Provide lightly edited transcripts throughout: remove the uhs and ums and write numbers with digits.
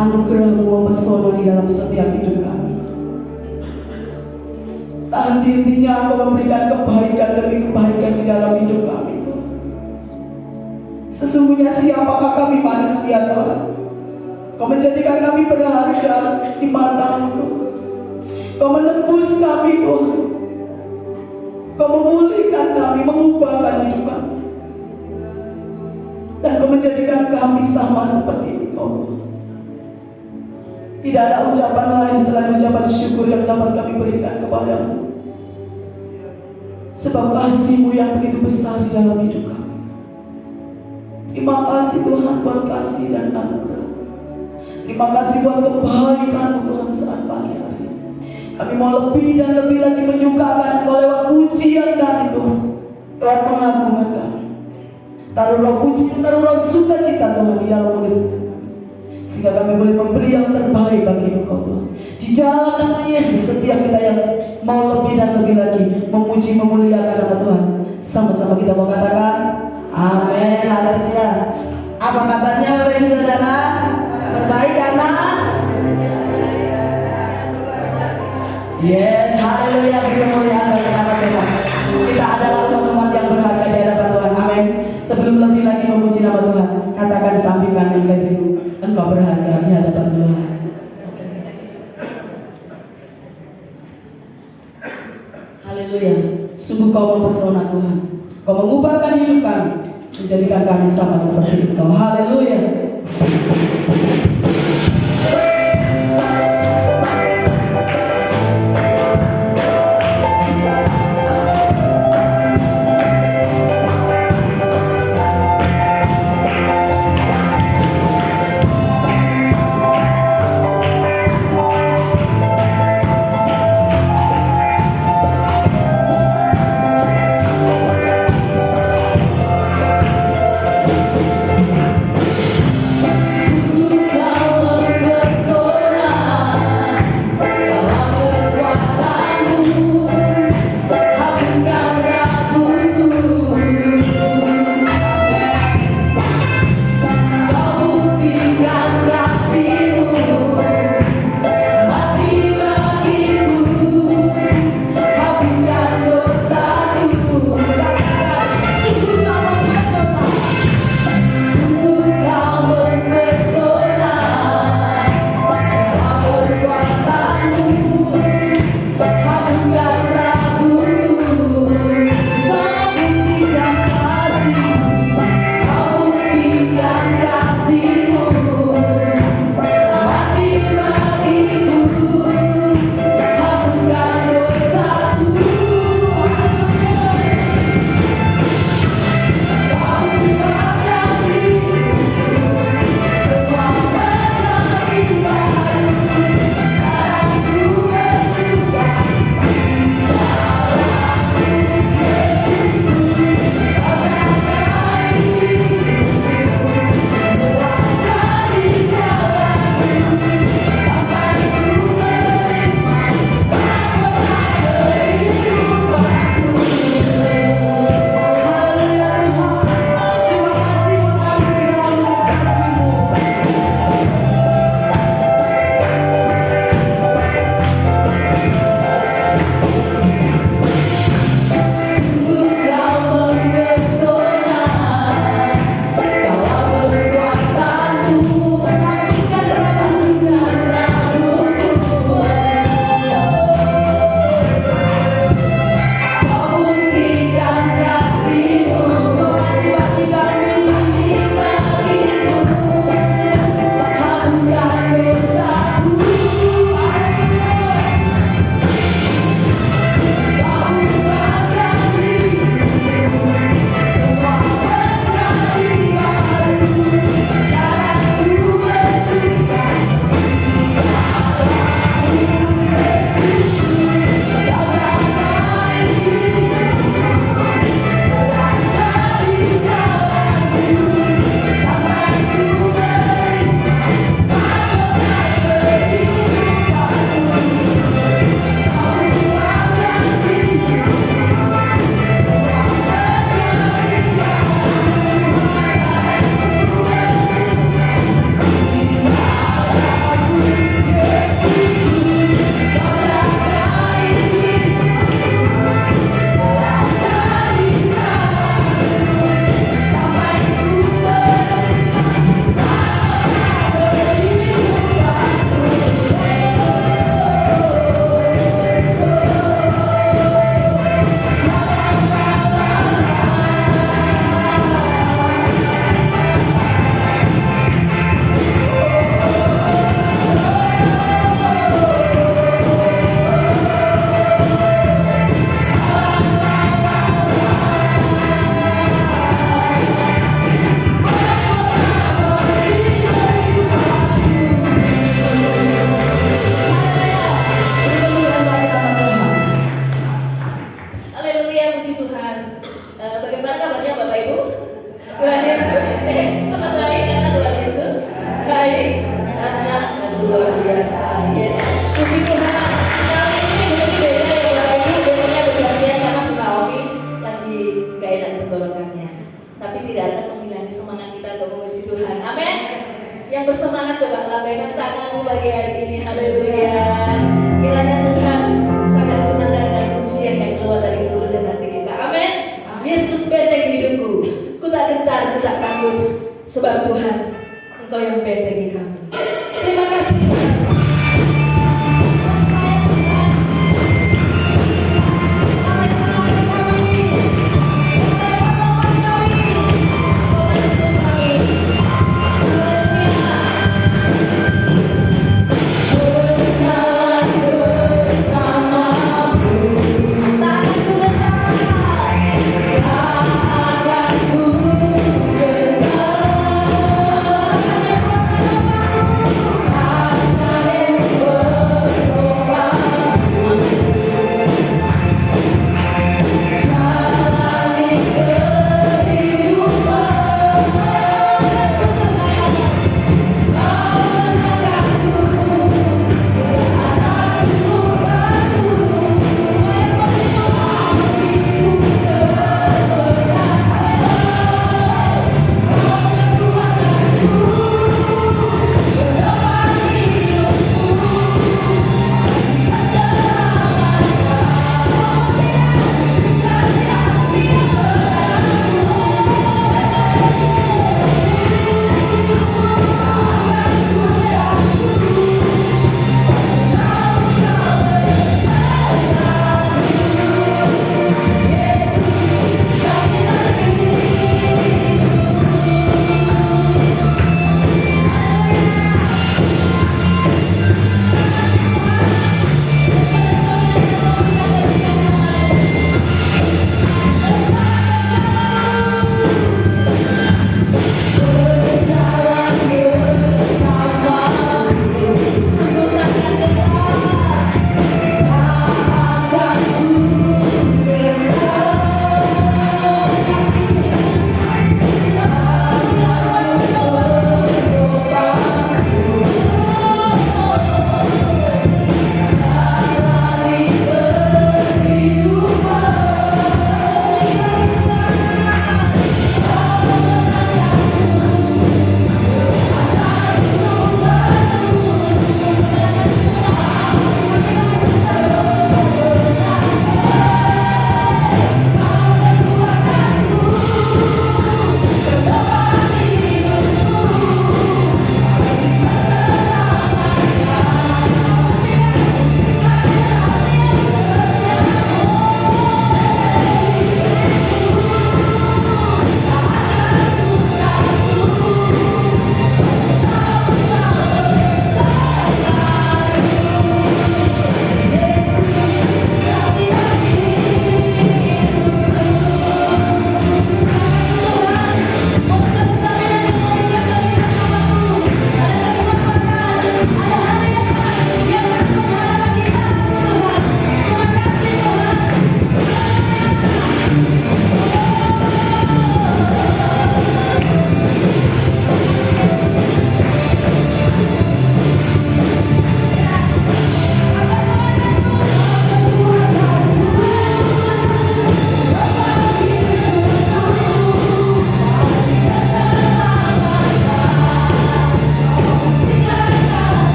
Anugerah-Mu mempesona di dalam setiap hidup kami. Tak henti-hentinya Engkau memberikan kebaikan demi kebaikan di dalam hidup kami, Tuhan. Sesungguhnya siapakah kami manusia, Tuhan? Kau menjadikan kami berharga di mata-Mu, Tuhan. Kau menebus kami, Tuhan. Kau memulihkan kami, mengubahkan hidup kami. Dan Kau menjadikan kami sama seperti Engkau. Tidak ada ucapan lain selain ucapan syukur yang dapat kami berikan kepadamu. Sebab kasih-Mu yang begitu besar di dalam hidup kami. Terima kasih Tuhan buat kasih dan anugerah. Terima kasih buat kebaikan-Mu Tuhan saat pagi hari. Kami mau lebih dan lebih lagi menyukakan Engkau lewat pujian kami Tuhan. Lewat pengagungan kami. Taruh roh puji, taruh roh sukacita Tuhan di dalam mulut. Sehingga kami boleh memberi yang terbaik bagi Engkau Tuhan. Di dalam nama Yesus, setiap kita yang mau lebih dan lebih lagi memuji, memuliakan nama Tuhan, sama-sama kita mau katakan amin, haleluya. Apa kabarnya Bapak Ibu Saudara? Terbaik karena yes, haleluya, kemuliaan bagi nama Tuhan. Kita adalah umat yang berharga di hadapan Tuhan, amin. Sebelum lebih lagi memuji nama Tuhan, katakan samping kanan kirimu, Engkau berharga di hadapan Tuhan. Haleluya. Sungguh Kau mempesona Tuhan. Kau mengubahkan hidup kami, menjadikan kami sama seperti Engkau. Haleluya. Sungguh tanganmu pagi hari ini. Haleluya. Kiranya Tuhan sangat disenangkan dengan pujian yang keluar dari mulut dan hati kita. Amin. Yesus benteng hidupku. Ku tak gentar, ku tak takut. Sebab Tuhan, Engkau yang bentengi kami. Terima kasih Tuhan. Akan ku gentar.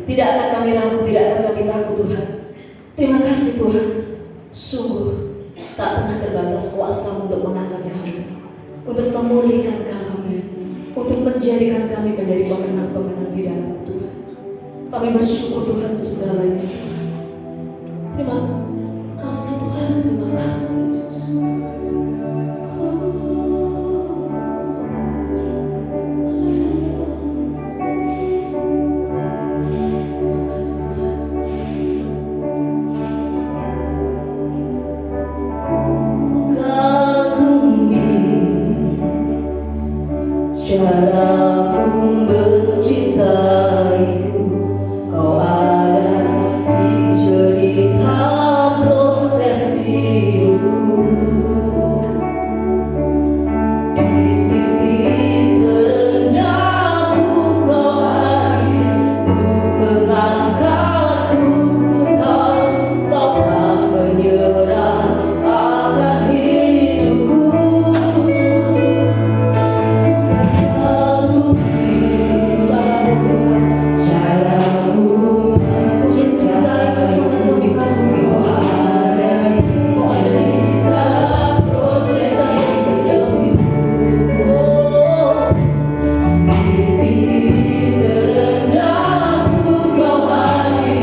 Tidak akan kami ragu, tidak akan kami takut Tuhan. Terima kasih Tuhan. Sungguh tak pernah terbatas kuasa untuk mengangkat kami, untuk memulihkan kami, untuk menjadikan kami menjadi pemenang-pemenang di dalam Tuhan. Kami bersyukur Tuhan untuk segalanya. Terima kasih Tuhan, terima kasih Yesus. Caramu mencintaiku, kau ada di cerita proses hidupku. Di titik terendahku kau hadir untuk mengangkatku. Ku tahu kau tak menyerah akan hidupku. Terendahku kau hadir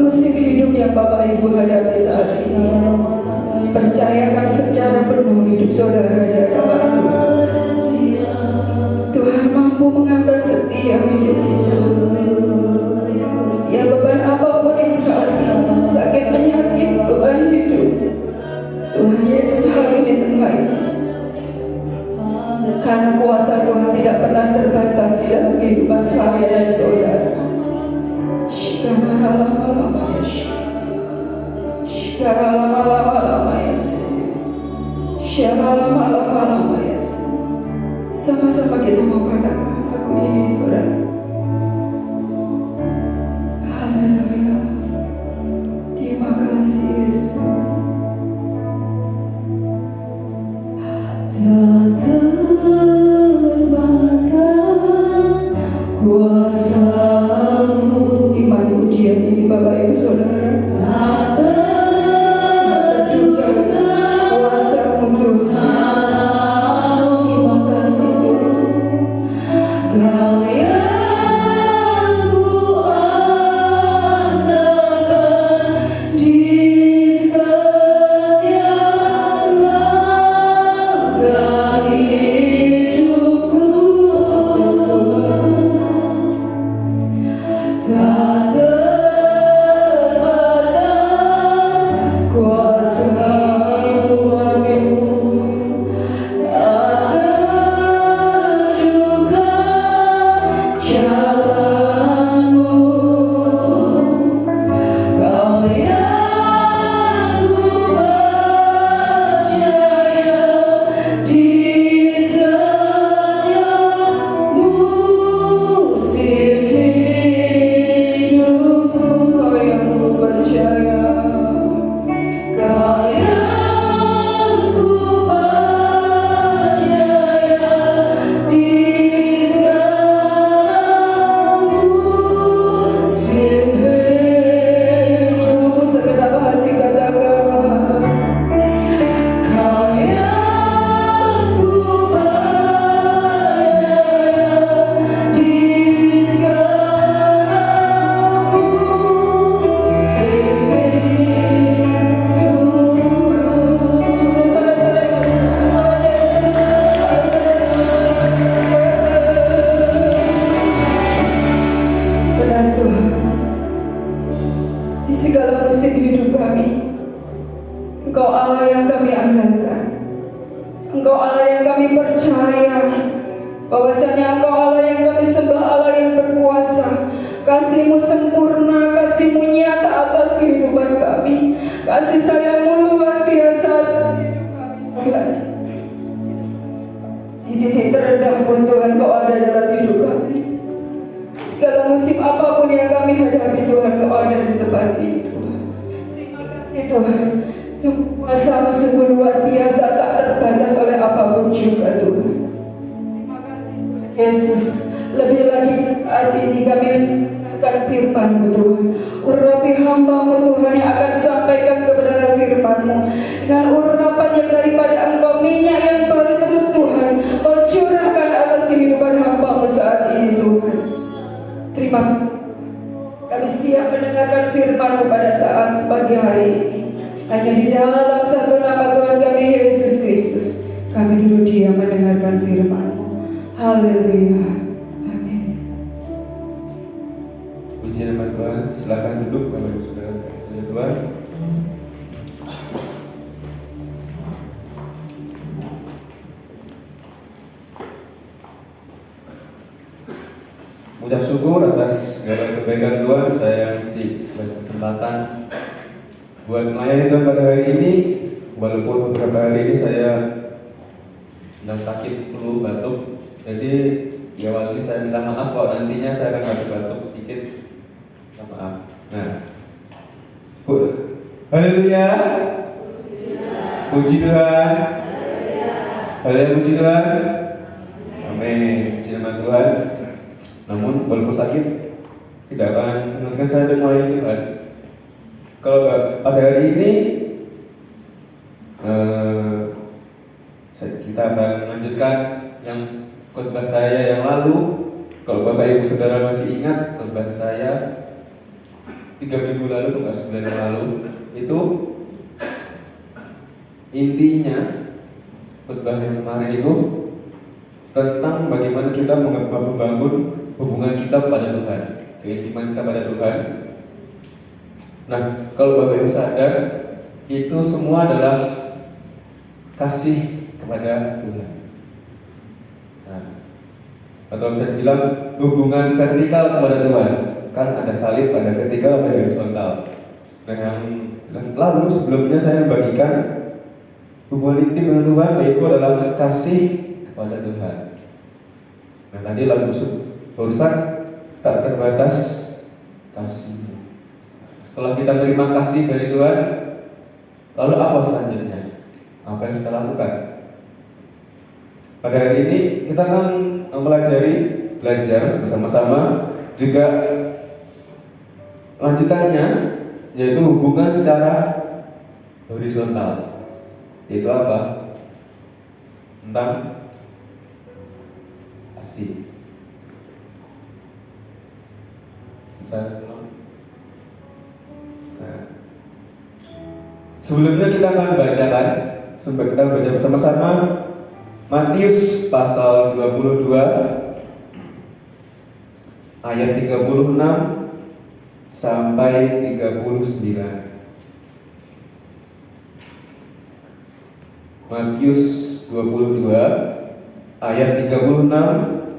musim hidup yang Bapak Ibu hadapi saat ini, percayakan secara penuh hidup saudara di hadapan Tuhan. Tuhan mampu mengangkat setiap hidup kita. Setiap beban apapun yang saat ini, sakit, penyakit, beban hidup, Tuhan Yesus hadir di tengah ini. Karena kuasa Tuhan tidak pernah terbatas di dalam kehidupan saya dan saudara. Sama-sama kita mau katakan lagu ini, saudara. Haleluya. Terima kasih Yesus. Tak terbatas kuasa-Mu. Iman ujian ini Bapak Ibu Saudara. Tak terduga kuasa-Mu Tuhan. Terima kasih Tuhan. Kau yang kuandalkan di setiap langkah hidupku. Tak terbatas kuasa-Mu, amin. Tak terduga jalan-Mu. Kau yang ku percaya di setiap musim hidupku. Kau yang ku percaya, Kau yang ku percaya di segala musim hidupku. Segenap hati katakan, Kau yang ku percaya di segala musim hidupku. Benar Tuhan, di segala musim hidup kami, Engkau Allah yang kami andalkan. Engkau Allah yang kami percaya bahwasanya Engkau Allah yang kami sembah, Allah yang berkuasa. Kasih-Mu sempurna, Kasih-Mu nyata atas kehidupan kami. Kasih sayang-Mu luar biasa atas hidup kami, Tuhan. Di titik terendah pun Tuhan Kau ada dalam hidup kami. Segala musim apapun yang kami hadapi Tuhan, Kau ada di tempat ini Tuhan. Terima kasih Tuhan. Sungguh kuasa-Mu sungguh luar biasa, tak terbatas oleh apapun juga Tuhan. Terima kasih Tuhan Yesus. Lebih lagi saat ini kami akan firman-Mu Tuhan. Urapi hamba-Mu Tuhan yang akan sampaikan kebenaran firman-Mu. Dengan urapan yang daripada Engkau, minyak yang baru terus Tuhan Kau curahkan atas kehidupan hamba-Mu saat ini Tuhan. Terima kasih. Kami siap mendengarkan firman-Mu pada saat pagi hari ini. Hanya di dalam satu nama Tuhan kami Yesus Kristus, kami dulu diam mendengarkan firman-Mu. Haleluya. Amin. Puji nama Tuhan. Silakan duduk Bapak Ibu Saudara kasih Tuhan. Ucap syukur atas segala kebaikan Tuhan. Saya masih berkesempatan buat melayani Tuhan pada hari ini. Walaupun beberapa hari ini saya sedang sakit, flu, batuk. Jadi di awal ini saya minta maaf kalau nantinya saya akan batuk sedikit. Minta maaf. Nah, haleluya. Puji Tuhan. Haleluya, puji Tuhan. Amin. Puji nama Tuhan. Namun walaupun sakit tidak akan menurutkan saya untuk melayani Tuhan. Kalau pada hari ini kita akan melanjutkan yang khotbah saya yang lalu. Kalau Bapak Ibu Saudara masih ingat, khotbah saya 3 minggu lalu, enggak sebulan yang lalu, itu intinya khotbah yang kemarin itu tentang bagaimana kita membangun hubungan kita pada Tuhan, keintiman kita pada Tuhan. Nah, kalau Bapak Ibu sadar, itu semua adalah kasih kepada Tuhan. Nah, atau bisa dibilang hubungan vertikal kepada Tuhan. Kan ada salib, ada vertikal, ada horizontal. Nah, yang lalu sebelumnya saya membagikan hubungan intim dengan Tuhan, yaitu adalah kasih kepada Tuhan. Nah, tadi lagu barusan tak terbatas kasih. Setelah kita terima kasih dari Tuhan, lalu apa selanjutnya? Apa yang kita lakukan? Pada hari ini kita akan belajar bersama-sama juga lanjutannya, yaitu hubungan secara horizontal. Itu apa? Tentang kasih. Bisa ulang? Nah, sebelumnya kita akan bacakan, kita baca bersama-sama Matius pasal 22 ayat 36 sampai 39. Matius 22 ayat 36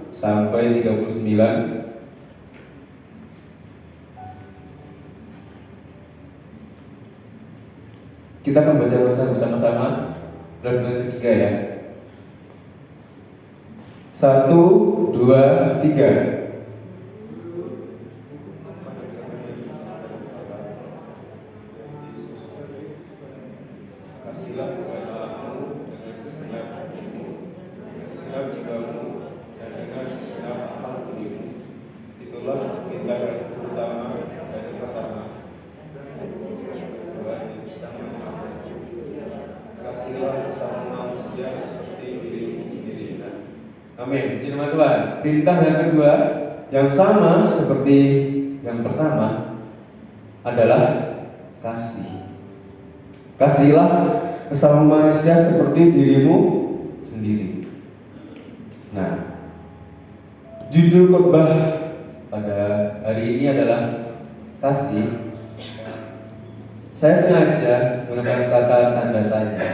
sampai 39. Kita akan baca bersama-sama renungan ketiga ya. 1, 2, 3. Kasihlah Tuhan Allahmu dengan segenap hatimu, dengan segenap jiwamu, dan dengan segenap akal budimu. Itulah perintah yang pertama dan yang pertama. Tuhan bersama-sama. Kasihlah sesama manusia seperti dirimu sendiri. Amin. Puji nama Tuhan. Perintah yang kedua yang sama seperti yang pertama adalah kasih. Kasihlah sesama manusia seperti dirimu sendiri. Nah, judul khotbah pada hari ini adalah kasih. Saya sengaja menggunakan kata tanda tanya.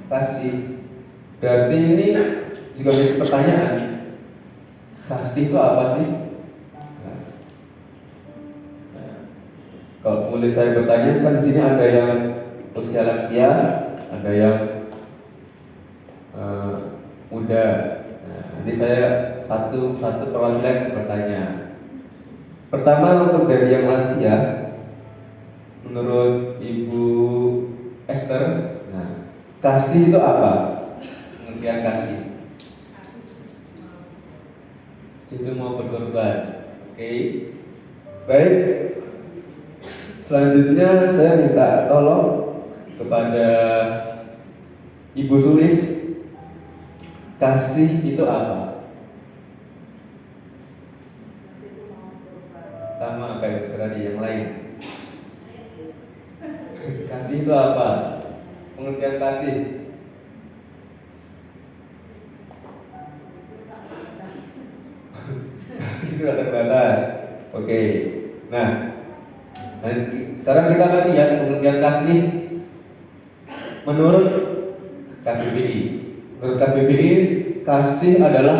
Kasih. Berarti ini juga menjadi pertanyaan. Kasih itu apa sih? Kalau boleh saya bertanya, kan di sini ada yang usia lansia, ada yang muda. Nah, ini saya satu perwakilan bertanya. Pertama, untuk dari yang lansia, menurut Ibu Esther, nah, kasih itu apa? Pengertian kasih. Situ mau berkorban. Oke. Baik. Selanjutnya saya minta tolong kepada Ibu Sulis. Kasih itu apa? Sama kayak tadi yang lain. Kasih itu apa? Pengertian kasih. Kasih itu tak terbatas. Oke. Nah, sekarang kita akan lihat pengertian kasih menurut KBBI. Menurut KBBI, kasih adalah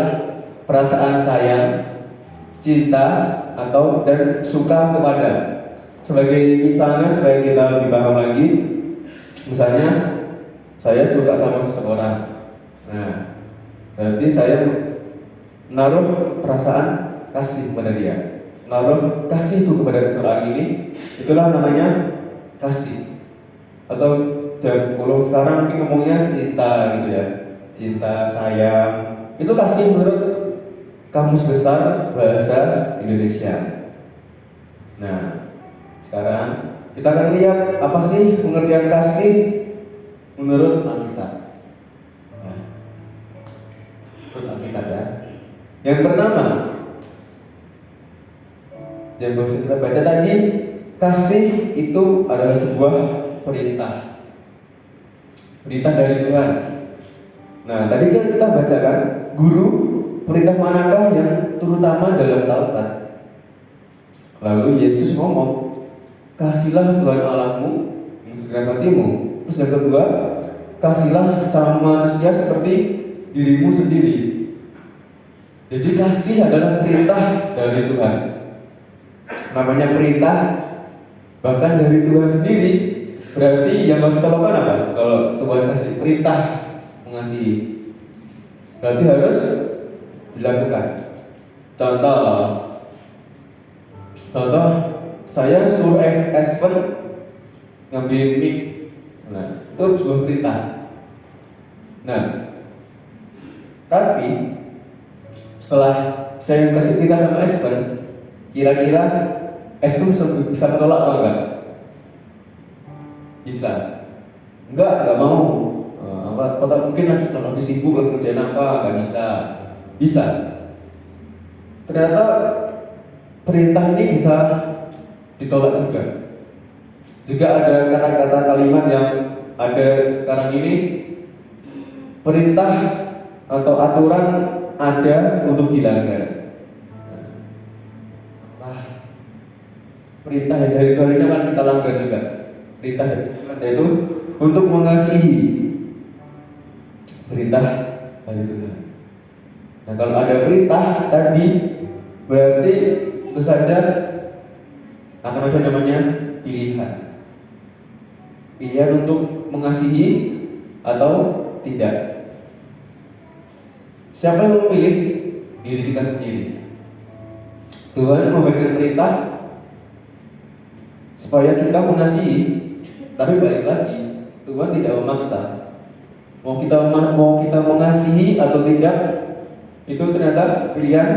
perasaan sayang, cinta, atau dan suka kepada. Sebagai misalnya, supaya kita lebih paham lagi, misalnya saya suka sama seseorang. Nah, berarti saya menaruh perasaan kasih kepada dia, menaruh kasihku kepada seseorang ini, itulah namanya kasih. Atau kalau sekarang mungkin ngomongnya cinta gitu ya, cinta, sayang, itu kasih menurut Kamus Besar Bahasa Indonesia. Nah, sekarang kita akan lihat apa sih pengertian kasih menurut Alkitab. Nah, menurut Alkitab ya. Yang pertama, yang bisa kita baca tadi, kasih itu adalah sebuah perintah dari Tuhan. Nah, tadi kan kita bacakan, guru, perintah manakah yang terutama dalam Taurat? Lalu Yesus ngomong, kasihlah Tuhan Allahmu dengan segala hatimu. Terus yang kedua, kasihlah sama manusia seperti dirimu sendiri. Jadi kasih adalah perintah dari Tuhan. Namanya perintah, bahkan dari Tuhan sendiri. Berarti yang harus kita lakukan apa? Kalau Tuhan kasih perintah mengasihi, berarti harus dilakukan. Contoh, saya suruh Espen ngambil mic. Nah, itu sebuah perintah. Nah, tapi setelah saya kasih perintah sama Espen, kira-kira Espen bisa menolak apa enggak? Bisa. Enggak mau. Mungkin lagi sibuk, lagi kerjaan apa, enggak bisa. Bisa. Ternyata perintah ini bisa ditolak juga. Juga ada kata-kata kalimat yang ada sekarang ini, perintah atau aturan ada untuk dilanggar. Perintah yang dari Tuhan ini akan kita langgar juga. Perintah dari Tuhan itu untuk mengasihi. Perintah dari Tuhan. Nah, kalau ada perintah tadi, berarti tentu saja akan ada namanya pilihan. Pilihan untuk mengasihi atau tidak. Siapa yang memilih? Diri kita sendiri. Tuhan memberikan perintah supaya kita mengasihi, tapi balik lagi, Tuhan tidak memaksa. Mau kita mengasihi atau tidak, itu ternyata pilihan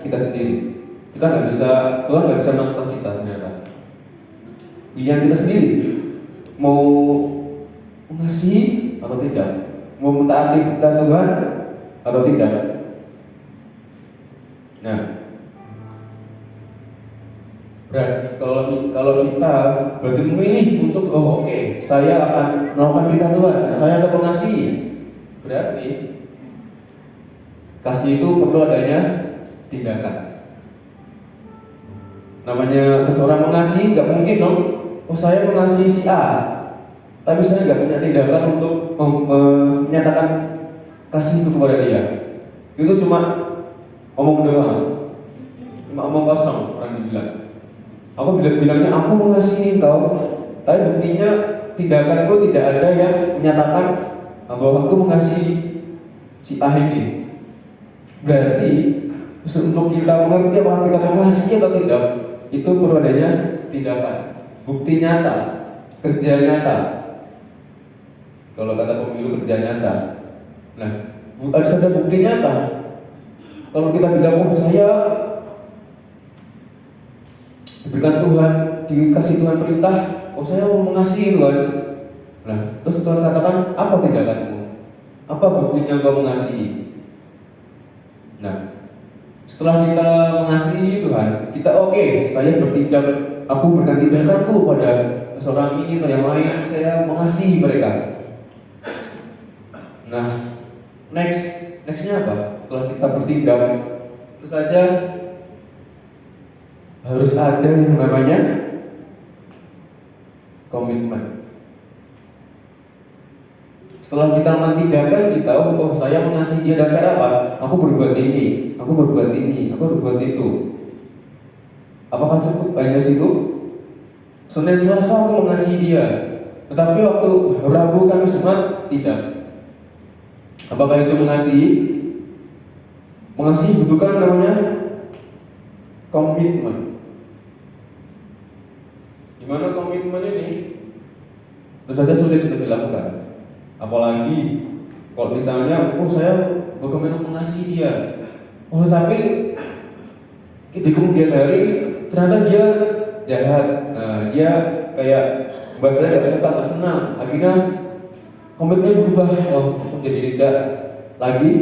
kita sendiri. Kita nggak bisa, Tuhan nggak bisa maksa kita ternyata. Pilihan kita sendiri. Mau mengasihi atau tidak, mau mentaati perintah Tuhan atau tidak. Nah, berarti kalau kita berarti memilih untuk oke, saya akan melakukan perintah Tuhan, saya akan mengasihi. Berarti kasih itu perlu adanya tindakan. Namanya seseorang mengasihi, nggak mungkin dong. Oh, saya mengasihi si A, tapi saya nggak punya tindakan untuk menyatakan kasih itu kepada dia. Itu cuma omong doang, cuma omong kosong orang bilang. Aku bilangnya aku mengasihi kau, tapi buktinya tindakanku tidak ada yang menyatakan bahwa aku mengasihi si A ini. Berarti untuk kita mengerti apakah kita mengasihi atau tidak, itu perlu adanya tindakan, bukti nyata, kerja nyata. Kalau kata pemilu, kerja nyata. Nah, harus ada bukti nyata. Kalau kita bilang, oh saya diberikan Tuhan, dikasih Tuhan perintah, oh saya mau mengasihi Tuhan. Nah, terus Tuhan katakan, apa tindakanmu? Apa buktinya kau mengasihi? Nah, setelah kita mengasihi Tuhan, kita oke, saya bertindak, aku berikan tindakanku pada seorang ini atau yang lain, saya mengasihi mereka. Nah, nextnya apa? Setelah kita bertindak, tentu saja harus ada yang namanya komitmen. Setelah kita melakukan tindakan, kita oh saya mengasihi dia dengan cara apa? Aku berbuat ini, aku berbuat ini, aku berbuat itu. Apakah cukup hanya situ? Senin Selasa aku mengasihi dia, tetapi waktu Rabu Kamis Jumat tidak. Apakah itu mengasihi? Mengasihi bukan namanya komitmen. Gimana komitmen ini? Tentu saja sulit untuk dilakukan. Apalagi kalau misalnya, oh saya berkomitmen mengasihi dia, oh tapi di kemudian hari ternyata dia jahat, nah, dia kayak buat saya gak suka, gak senang, akhirnya komitmen berubah, oh aku jadi tidak lagi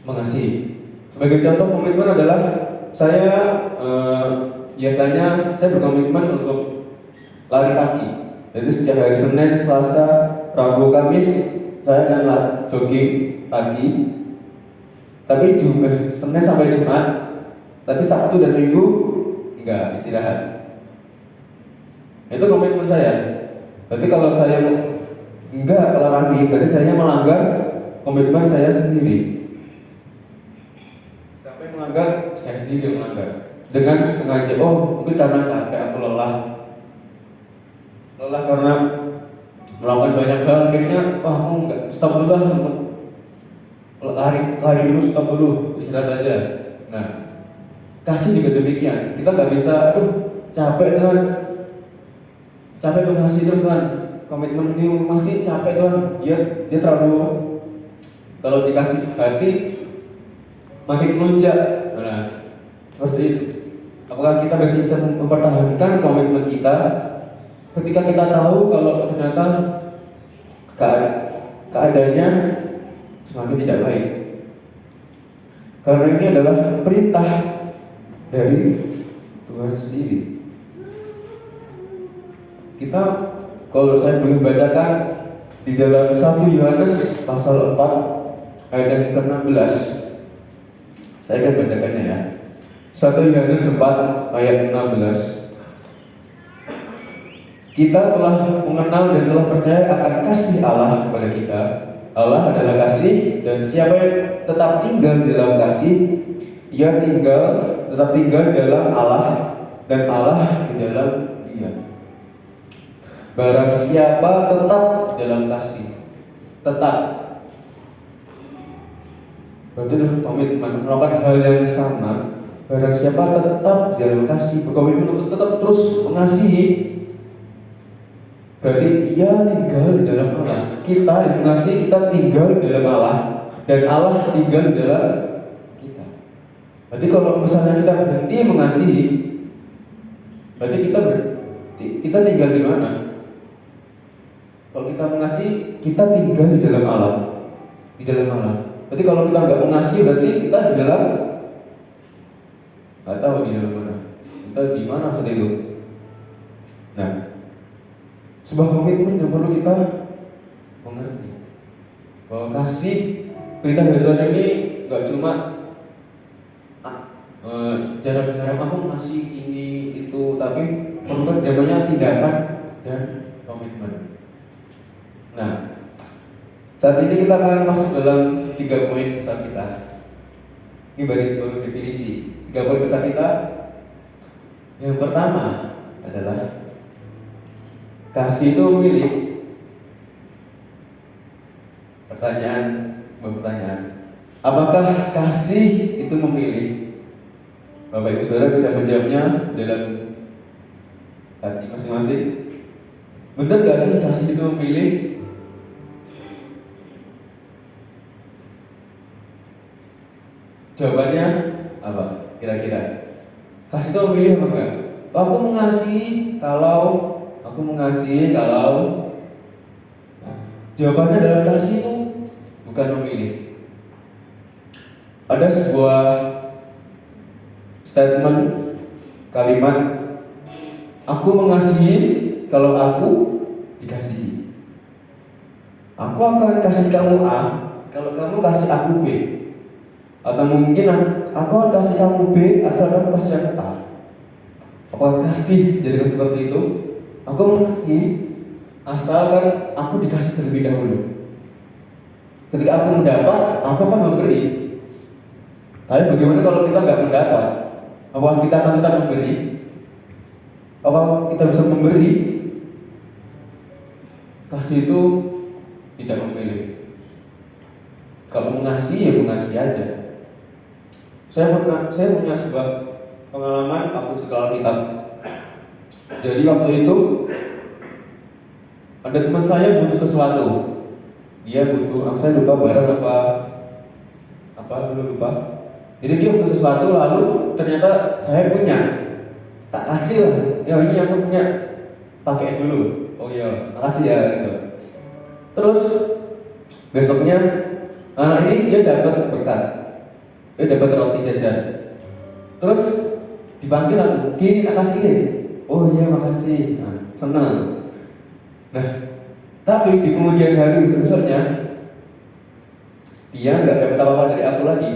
mengasihi. Sebagai contoh komitmen adalah saya biasanya saya berkomitmen untuk lari pagi. Jadi setiap hari Senin, Selasa, Rabu, Kamis saya akan jogging pagi. Tapi juga Senin sampai Jumat. Tapi Sabtu dan Minggu enggak, istirahat. Itu komitmen saya. Berarti kalau saya enggak olahraga, berarti saya melanggar komitmen saya sendiri. Sampai melanggar, saya sendiri yang melanggar. Dengan sengaja, oh mungkin karena capek, aku lelah karena melakukan banyak hal, akhirnya aku enggak, stop dulu lah, lari dulu, stop dulu, istirahat aja. Nah, kasih juga demikian. Kita nggak bisa, aduh capek Tuhan, capek tuh kasih terus Tuhan, komitmen ini masih capek Tuhan. Dia terlalu, kalau dikasih hati makin melunjak. Nah, seperti itu. Apakah kita masih bisa mempertahankan komitmen kita ketika kita tahu kalau ternyata keadaannya semakin tidak baik? Karena ini adalah perintah dari Tuhan sendiri. Kita, kalau saya boleh bacakan di dalam 1 Yohanes pasal 4 ayat yang ke-16. Saya akan bacakannya ya. 1 Yohanes 4 ayat 16. Kita telah mengenal dan telah percaya akan kasih Allah kepada kita. Allah adalah kasih, dan siapa yang tetap tinggal di dalam kasih, ia tetap tinggal di dalam Allah, dan Allah di dalam dia. Barang siapa tetap dalam kasih, tetap, berarti komitmen melakukan hal yang sama. Barang siapa tetap dalam kasih, berkomitmen untuk tetap terus mengasihi, berarti ia tinggal di dalam Allah. Kita yang mengasihi, kita tinggal di dalam Allah, dan Allah tinggal di dalam kita. Berarti kalau misalnya kita berhenti mengasihi, berarti kita tinggal di mana? Kalau kita mengasihi, kita tinggal di dalam Allah, di dalam Allah. Berarti kalau kita nggak mengasihi, berarti kita di dalam, nggak tahu di dalam mana. Kita di mana saat itu? Nah, sebuah komitmen yang perlu kita mengerti bahwa kasih, perintah dari Tuhan ini nggak cuma jarang-jarang aku ngasih ini itu, tapi perlu namanya tindakan dan komitmen. Nah, saat ini kita akan masuk dalam 3 poin besar kita. Ini baru definisi 3 poin besar kita. Yang pertama adalah kasih itu milik. Pertanyaan, apakah kasih itu memilih? Bapak Ibu Saudara bisa menjawabnya dalam hati masing-masing. Benar gak sih kasih itu memilih? Jawabannya apa? Kira-kira kasih itu memilih apa enggak? Aku mengasihi kalau jawabannya adalah kasih itu bukan memilih. Ada sebuah statement, kalimat, aku mengasihi kalau aku dikasihi. Aku akan kasih kamu A kalau kamu kasih aku B. Atau mungkin aku akan kasih kamu B asal kamu kasih aku A. Apakah kasih jadikan seperti itu? Aku mengasihi asalkan aku dikasih terlebih dahulu. Ketika aku mendapat, aku akan memberi. Tapi bagaimana kalau kita nggak mendapat? Apakah kita akan tetap memberi? Apakah kita bisa memberi? Kasih itu tidak memilih. Kalau mengasihi ya mengasihi aja. Saya punya sebuah pengalaman waktu sekolah kitab. Jadi waktu itu ada teman saya butuh sesuatu. Dia butuh, saya lupa barang apa dulu lupa. Jadi dia butuh sesuatu, lalu ternyata saya punya. Tak kasih lah. Ya ini aku punya, pakai dulu. Oh iya, makasih ya gitu. Terus besoknya anak ini dia dapat berkat. Dia dapat roti jajan. Terus dipanggil aku, gini tak kasih ini. Oh iya makasih. Nah, senang. Nah, tapi di kemudian hari besok-besoknya dia nggak dapat apa-apa dari aku lagi,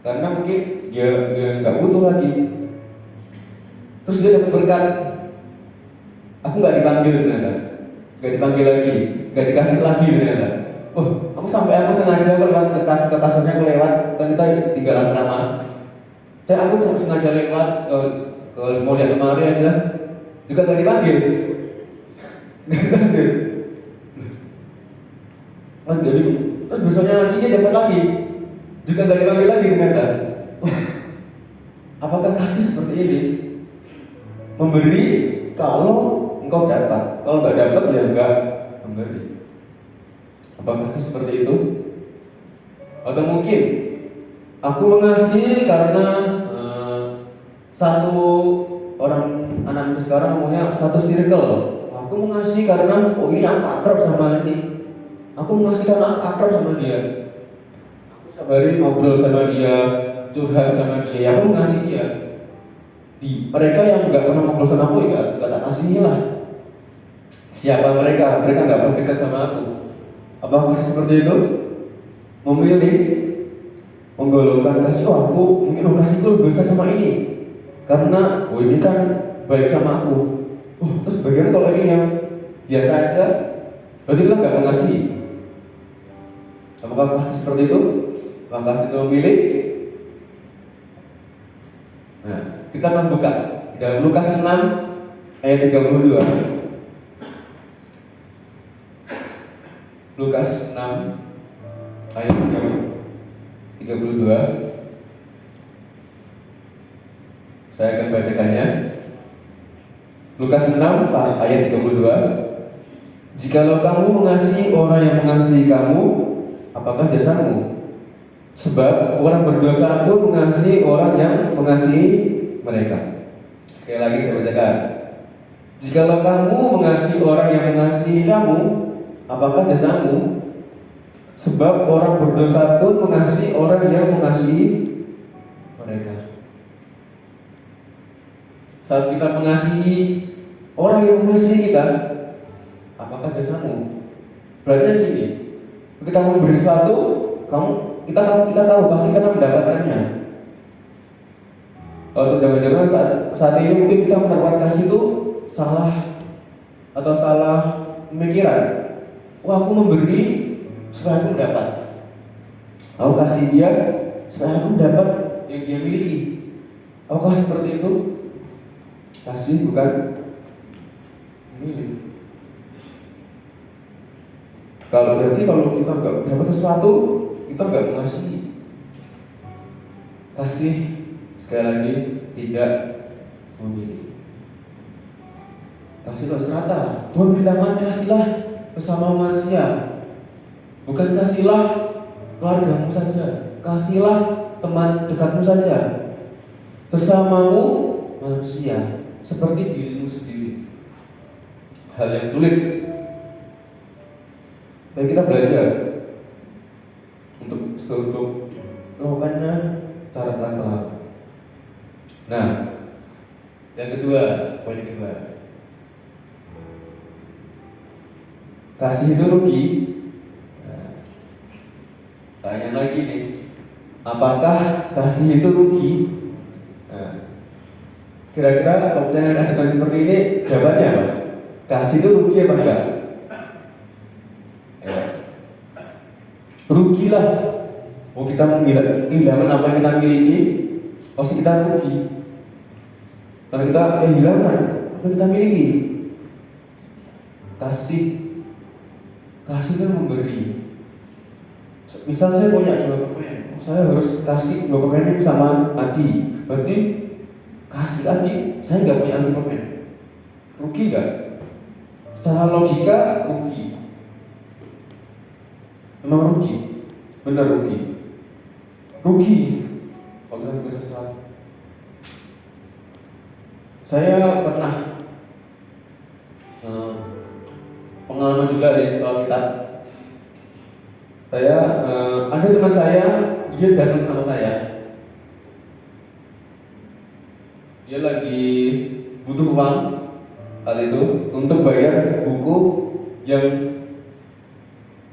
karena mungkin dia nggak butuh lagi. Terus dia dapat berkat, aku nggak dipanggil ternyata, nggak dipanggil lagi, nggak dikasih lagi ternyata. Aku sampai aku sengaja lewat ke kasurnya, aku lewat, kan kita tinggal asrama. Aku sengaja lewat ke mau lihat lemari aja, juga nggak dipanggil. Terus besoknya lagi dia dapat lagi, juga nggak dipanggil lagi ternyata. Apakah kasih seperti ini? Memberi kalau engkau dapat, kalau nggak dapat ya nggak memberi. Apakah kasih seperti itu? Atau mungkin aku mengasihi karena satu orang anak itu sekarang ngomongnya satu circle. Aku mengasihi karena ini aku akrab sama ini. Aku mengasihi karena aku akrab sama dia. Aku setiap hari ngobrol sama dia, curhat sama dia. Aku mengasihi dia. Di mereka yang nggak pernah ngobrol sama aku, ya nggak tak kasihi lah. Siapa mereka? Mereka nggak pernah dekat sama aku. Apakah kasih seperti itu? Memilih menggolongkan kasih, aku mungkin kasihku lebih besar sama ini karena ini kan baik sama aku. Terus bagaimana kalau ini yang biasa aja? Berarti kita nggak mengasihi. Apakah kasih seperti itu? Apakah kasih itu memilih? Nah, kita akan buka dalam Lukas 6 ayat 32. Lukas 6 ayat 32. Saya akan bacakannya. Lukas 6 ayat 32. Jikalau kamu mengasihi orang yang mengasihi kamu, apakah jasamu? Sebab orang berdosa pun mengasihi orang yang mengasihi mereka. Sekali lagi saya bacakan. Jikalau kamu mengasihi orang yang mengasihi kamu, apakah jasamu? Sebab orang berdosa pun mengasihi orang yang mengasihi mereka. Saat kita mengasihi orang yang mengasihi kita, apakah jasamu? Berarti gini, ketika kamu memberi sesuatu, kita tahu pasti kita mendapatkannya. Atau jangan-jangan saat ini mungkin kita menaruh kasih itu salah atau salah pemikiran. Aku memberi supaya aku mendapat. Aku kasih dia supaya aku mendapat yang dia miliki. Apakah seperti itu? Kasih bukan memilih. Kalau kita nggak dapat sesuatu, kita nggak mengasihi. Kasih sekali lagi tidak memilih. Kasih itu serata. Tuhan beritakan kasihlah bersama manusia. Bukan kasihlah keluargamu saja, kasihlah teman dekatmu saja, sesamamu manusia seperti dirimu sendiri. Hal yang sulit, dan kita belajar untuk melakukannya cara pelan-pelan. Nah, yang kedua, poin kedua, kasih itu rugi. Tanya lagi nih, apakah kasih itu rugi? Kira-kira kalau pertanyaan ada seperti ini, jawabannya apa? Kasih itu rugi apa enggak? Rugilah. Kita kehilangan apa yang kita miliki, pasti kita rugi. Karena kita kehilangan apa yang kita miliki. Kasih itu memberi. Misal saya punya 2 pemain, saya harus kasih 2 pemain ini sama Adi. Berarti kasih Adi, saya nggak punya Adi pemain. Rugi nggak? Secara logika rugi. Memang rugi, benar rugi. Rugi. Kalau kita bekerja sesuatu. Saya pernah pengalaman juga di sekolah kita. Ada teman saya, dia datang sama saya. Dia lagi butuh uang saat itu untuk bayar buku yang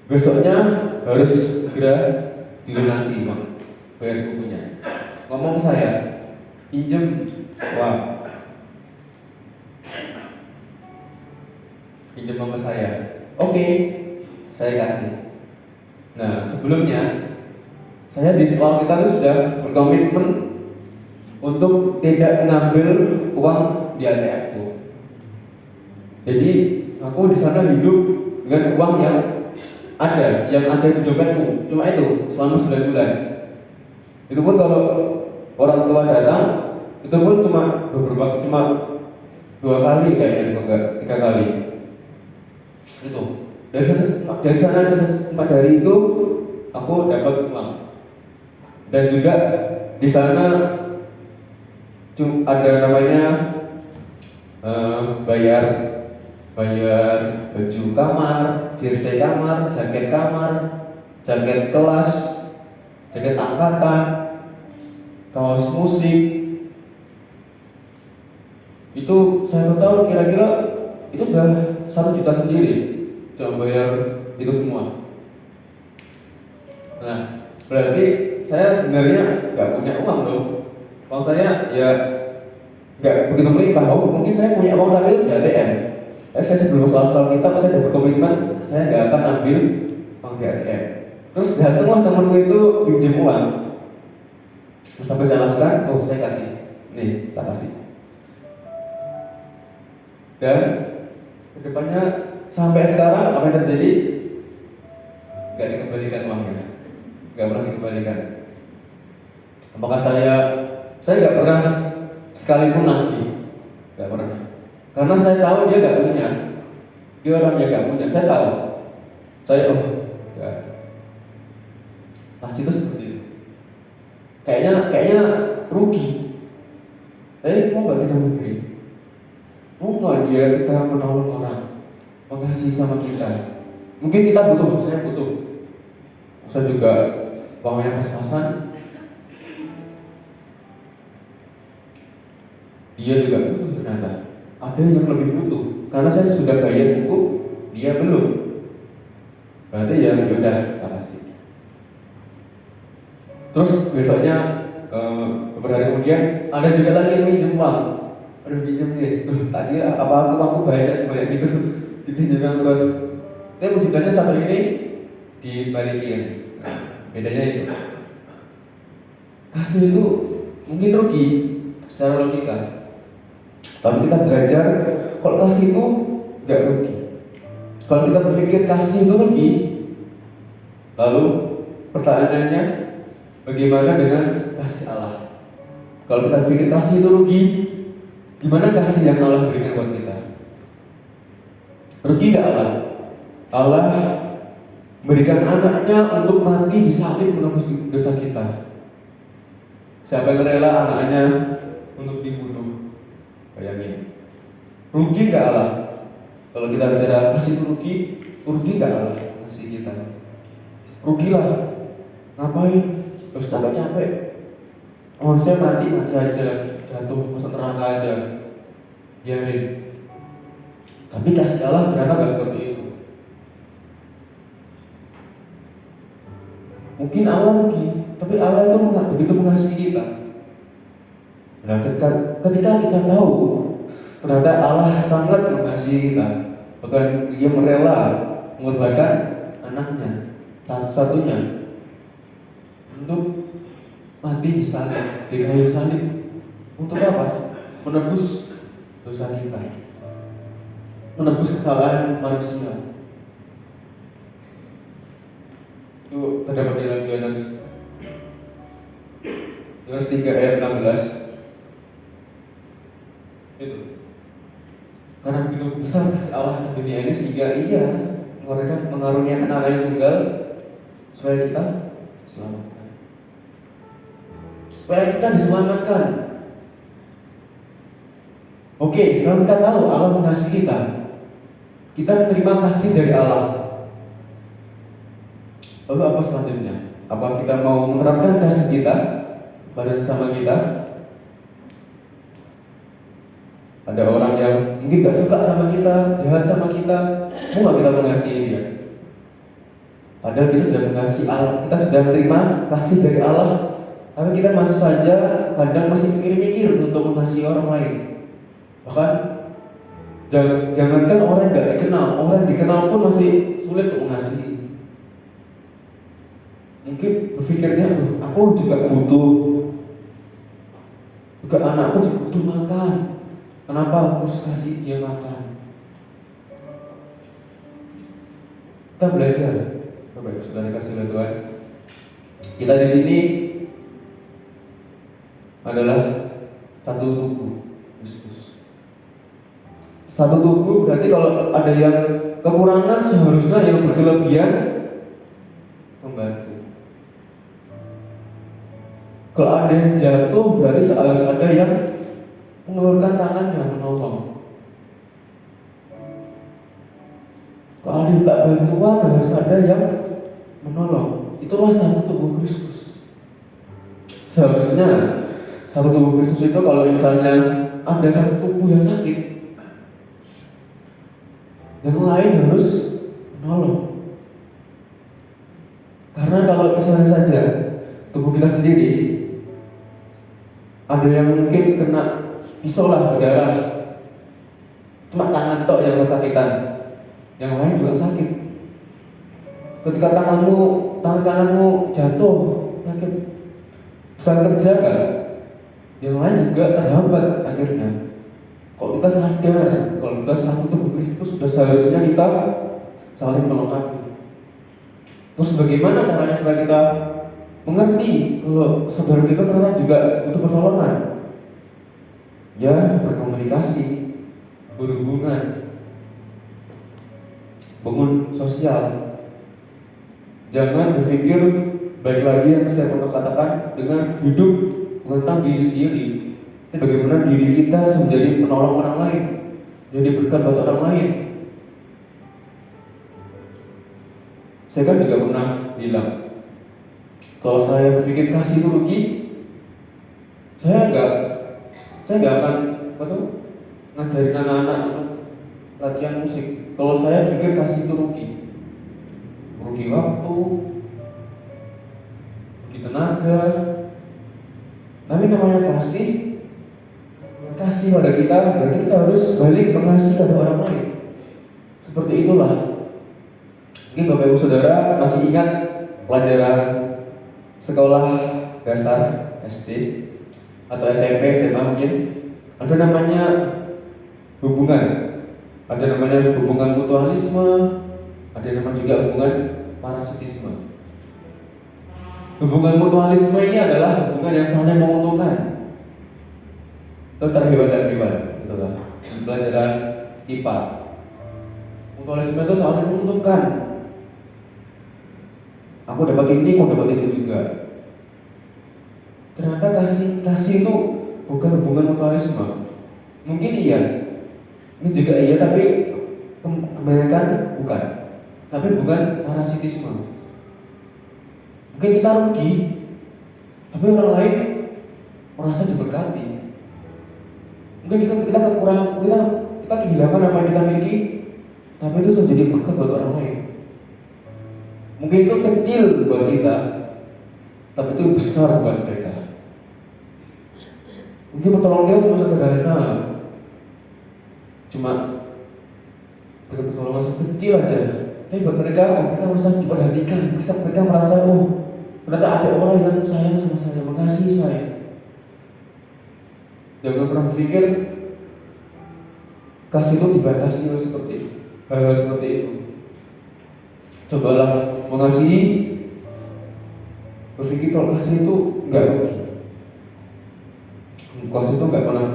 besoknya harus segera dilunasi, Bang. Bayar bukunya. Ngomong ke saya, pinjem uang. Pinjem uang ke saya. Oke, saya kasih. Nah, sebelumnya saya di sekolah kita itu sudah berkomitmen untuk tidak mengambil uang di ATM-ku. Jadi aku di sana hidup dengan uang yang ada di dompetku. Cuma itu selama 9 bulan. Itu pun kalau orang tua datang, itu pun cuma 2 kali kayaknya, enggak 3 kali. Itu dari sana 4 hari itu aku dapat uang. Dan juga di sana ada namanya bayar baju kamar, jersey kamar, jaket kelas, jaket angkatan, kaos musik. Itu saya total kira-kira itu sudah 1 juta sendiri, cuma bayar itu semua. Nah, berarti saya sebenarnya nggak punya uang dong. Uang saya ya nggak begitu melimpah. Mungkin saya punya uang tapi di ATM. Saya sebelum soal kita, saya sudah berkomitmen saya nggak akan ambil uang di ATM. Terus datanglah temanku itu pinjam uang. Sampai saya lakukan, saya kasih. Nih, tak kasih. Dan kedepannya sampai sekarang apa yang terjadi? Nggak dikembalikan uangnya, nggak pernah dikembalikan. Apakah saya nggak pernah sekalipun nagih, nggak pernah. Karena saya tahu dia nggak punya, dia orangnya nggak punya. Saya tahu, ya pasti itu seperti itu. Kayaknya rugi. Tapi mau nggak kita memberi? Mau nggak dia kita menolong orang, mengasihi sama kita? Mungkin kita butuh, saya butuh. Saya juga uangnya pas-pasan. Dia juga butuh ternyata. Ada yang lebih butuh. Karena saya sudah bayar buku, dia belum. Berarti ya udah, makasih. Terus besoknya beberapa hari kemudian ada juga lagi yang minjem uang. Aduh, pinjem nih. Tadi aku bayar sebanyak gitu. Dipinjamkan terus. Tapi mujizatnya satu ini dibalikin. Bedanya itu. Kasih itu mungkin rugi secara logika. Tapi kita belajar kalau kasih itu nggak rugi. Kalau kita berpikir kasih itu rugi, lalu pertanyaannya bagaimana dengan kasih Allah? Kalau kita berpikir kasih itu rugi, gimana kasih yang Allah berikan buat kita? Rugi nggak Allah? Allah memberikan anaknya untuk mati di salib menebus dosa kita. Siapa yang rela anaknya untuk dibunuh? Bayangin. Rugi gak Allah? Kalau kita bicara kasih rugi gak Allah ngasih kita? Rugilah. Ngapain? Terus capek-capek. Saya mati aja, jatuh masuk neraka aja. Biarin. Tapi kasih Allah ternyata gak seperti itu. Mungkin Allah rugi, tapi Allah itu begitu mengasihi kita. Nah, ketika kita tahu ternyata Allah sangat mengasihi kita, bahkan Dia merela mengorbankan anaknya satu-satunya untuk mati di salib, di kayu salib. Untuk apa? Menebus dosa kita, menebus kesalahan manusia. Itu terdapat dalam Yohanes 3 ayat 16. Itu karena begitu besar kasih Allah di dunia ini sehingga Ia mengaruniakan anak yang tunggal supaya kita diselamatkan. Supaya kita diselamatkan. Oke, sekarang kita tahu Allah mengasihi kita. Kita menerima kasih dari Allah. Lalu apa selanjutnya? Apa kita mau menerapkan kasih kita pada sesama kita? Ada orang yang mungkin gak suka sama kita, jahat sama kita, mau gak kita mengasihi dia? Padahal kita sudah mengasihi Allah, kita sudah menerima kasih dari Allah, tapi kita masih saja kadang masih mikir-mikir untuk mengasihi orang lain. Bahkan jangankan orang yang gak dikenal, orang yang dikenal pun masih sulit untuk mengasihi. Mungkin berpikirnya, aku juga butuh, juga anakku juga butuh makan. Kenapa aku harus kasih dia makan? Kita belajar, Bapak Ibu sudah dikasih oleh Tuhan. Kita di sini adalah satu tubuh Kristus. Satu tubuh berarti kalau ada yang kekurangan seharusnya yang berkelebihan membantu. Kalau ada yang jatuh berarti harus ada yang mengulurkan tangannya menolong. Kalau ada yang tak bantuan harus ada yang menolong. Itulah satu tubuh Kristus. Seharusnya satu tubuh Kristus itu kalau misalnya ada satu tubuh yang sakit, yang lain harus menolong. Karena kalau misalnya saja tubuh kita sendiri ada yang mungkin kena pisau lah, berdarah, cuma tangan tok yang kesakitan, yang lain juga sakit. Ketika tangan kananmu jatuh, sakit, susah kerja kan, yang lain juga terhambat akhirnya. Kalau kita sadar, kalau kita satu tubuh Kristus, sudah seharusnya kita saling melengkapi. Terus bagaimana caranya supaya kita mengerti kalau saudara kita ternyata juga butuh pertolongan? Ya, berkomunikasi, berhubungan, bangun sosial. Jangan berpikir baik lagi yang saya pernah katakan dengan hidup tentang diri sendiri. Tapi bagaimana diri kita menjadi penolong orang lain, jadi berkat buat orang lain. Saya kan juga pernah bilang, kalau saya berpikir kasih itu rugi, saya nggak akan ngajarin anak-anak untuk latihan musik. Kalau saya pikir kasih itu rugi waktu, rugi tenaga. Tapi namanya kasih pada kita, berarti kita harus balik mengasihi pada orang lain. Seperti itulah. Mungkin Bapak Ibu Saudara masih ingat pelajaran sekolah dasar SD atau SMP, SMA mungkin ada namanya hubungan, ada namanya hubungan mutualisme, ada namanya juga hubungan parasitisme. Hubungan mutualisme ini adalah hubungan yang saling menguntungkan. Itu terhebat dan hebat, gitu kan? Pelajaran IPA. Mutualisme itu saling menguntungkan. Aku dapat ini, aku dapat itu juga. Ternyata kasih itu bukan hubungan mutualisme. Mungkin iya, ini juga iya, tapi kebanyakan bukan. Tapi bukan parasitisme. Mungkin kita rugi, tapi orang lain merasa diberkati. Mungkin kita kekurangan, kita kehilangan apa yang kita miliki, tapi itu sudah jadi berkat buat orang lain. Mungkin itu kecil buat kita, tapi itu besar buat mereka. Mungkin pertolongan kita cuma sederhana, cuma pertolongan sekecil aja. Tapi buat mereka merasa diperhatikan, mereka merasa ternyata ada orang yang sayang sama saya, mengasihi saya. Jangan pernah berpikir kasih itu dibatasi seperti hal-hal seperti itu. Cobalah mengasihi, berpikir kalau kasih itu enggak rugi. Kasih itu enggak pernah,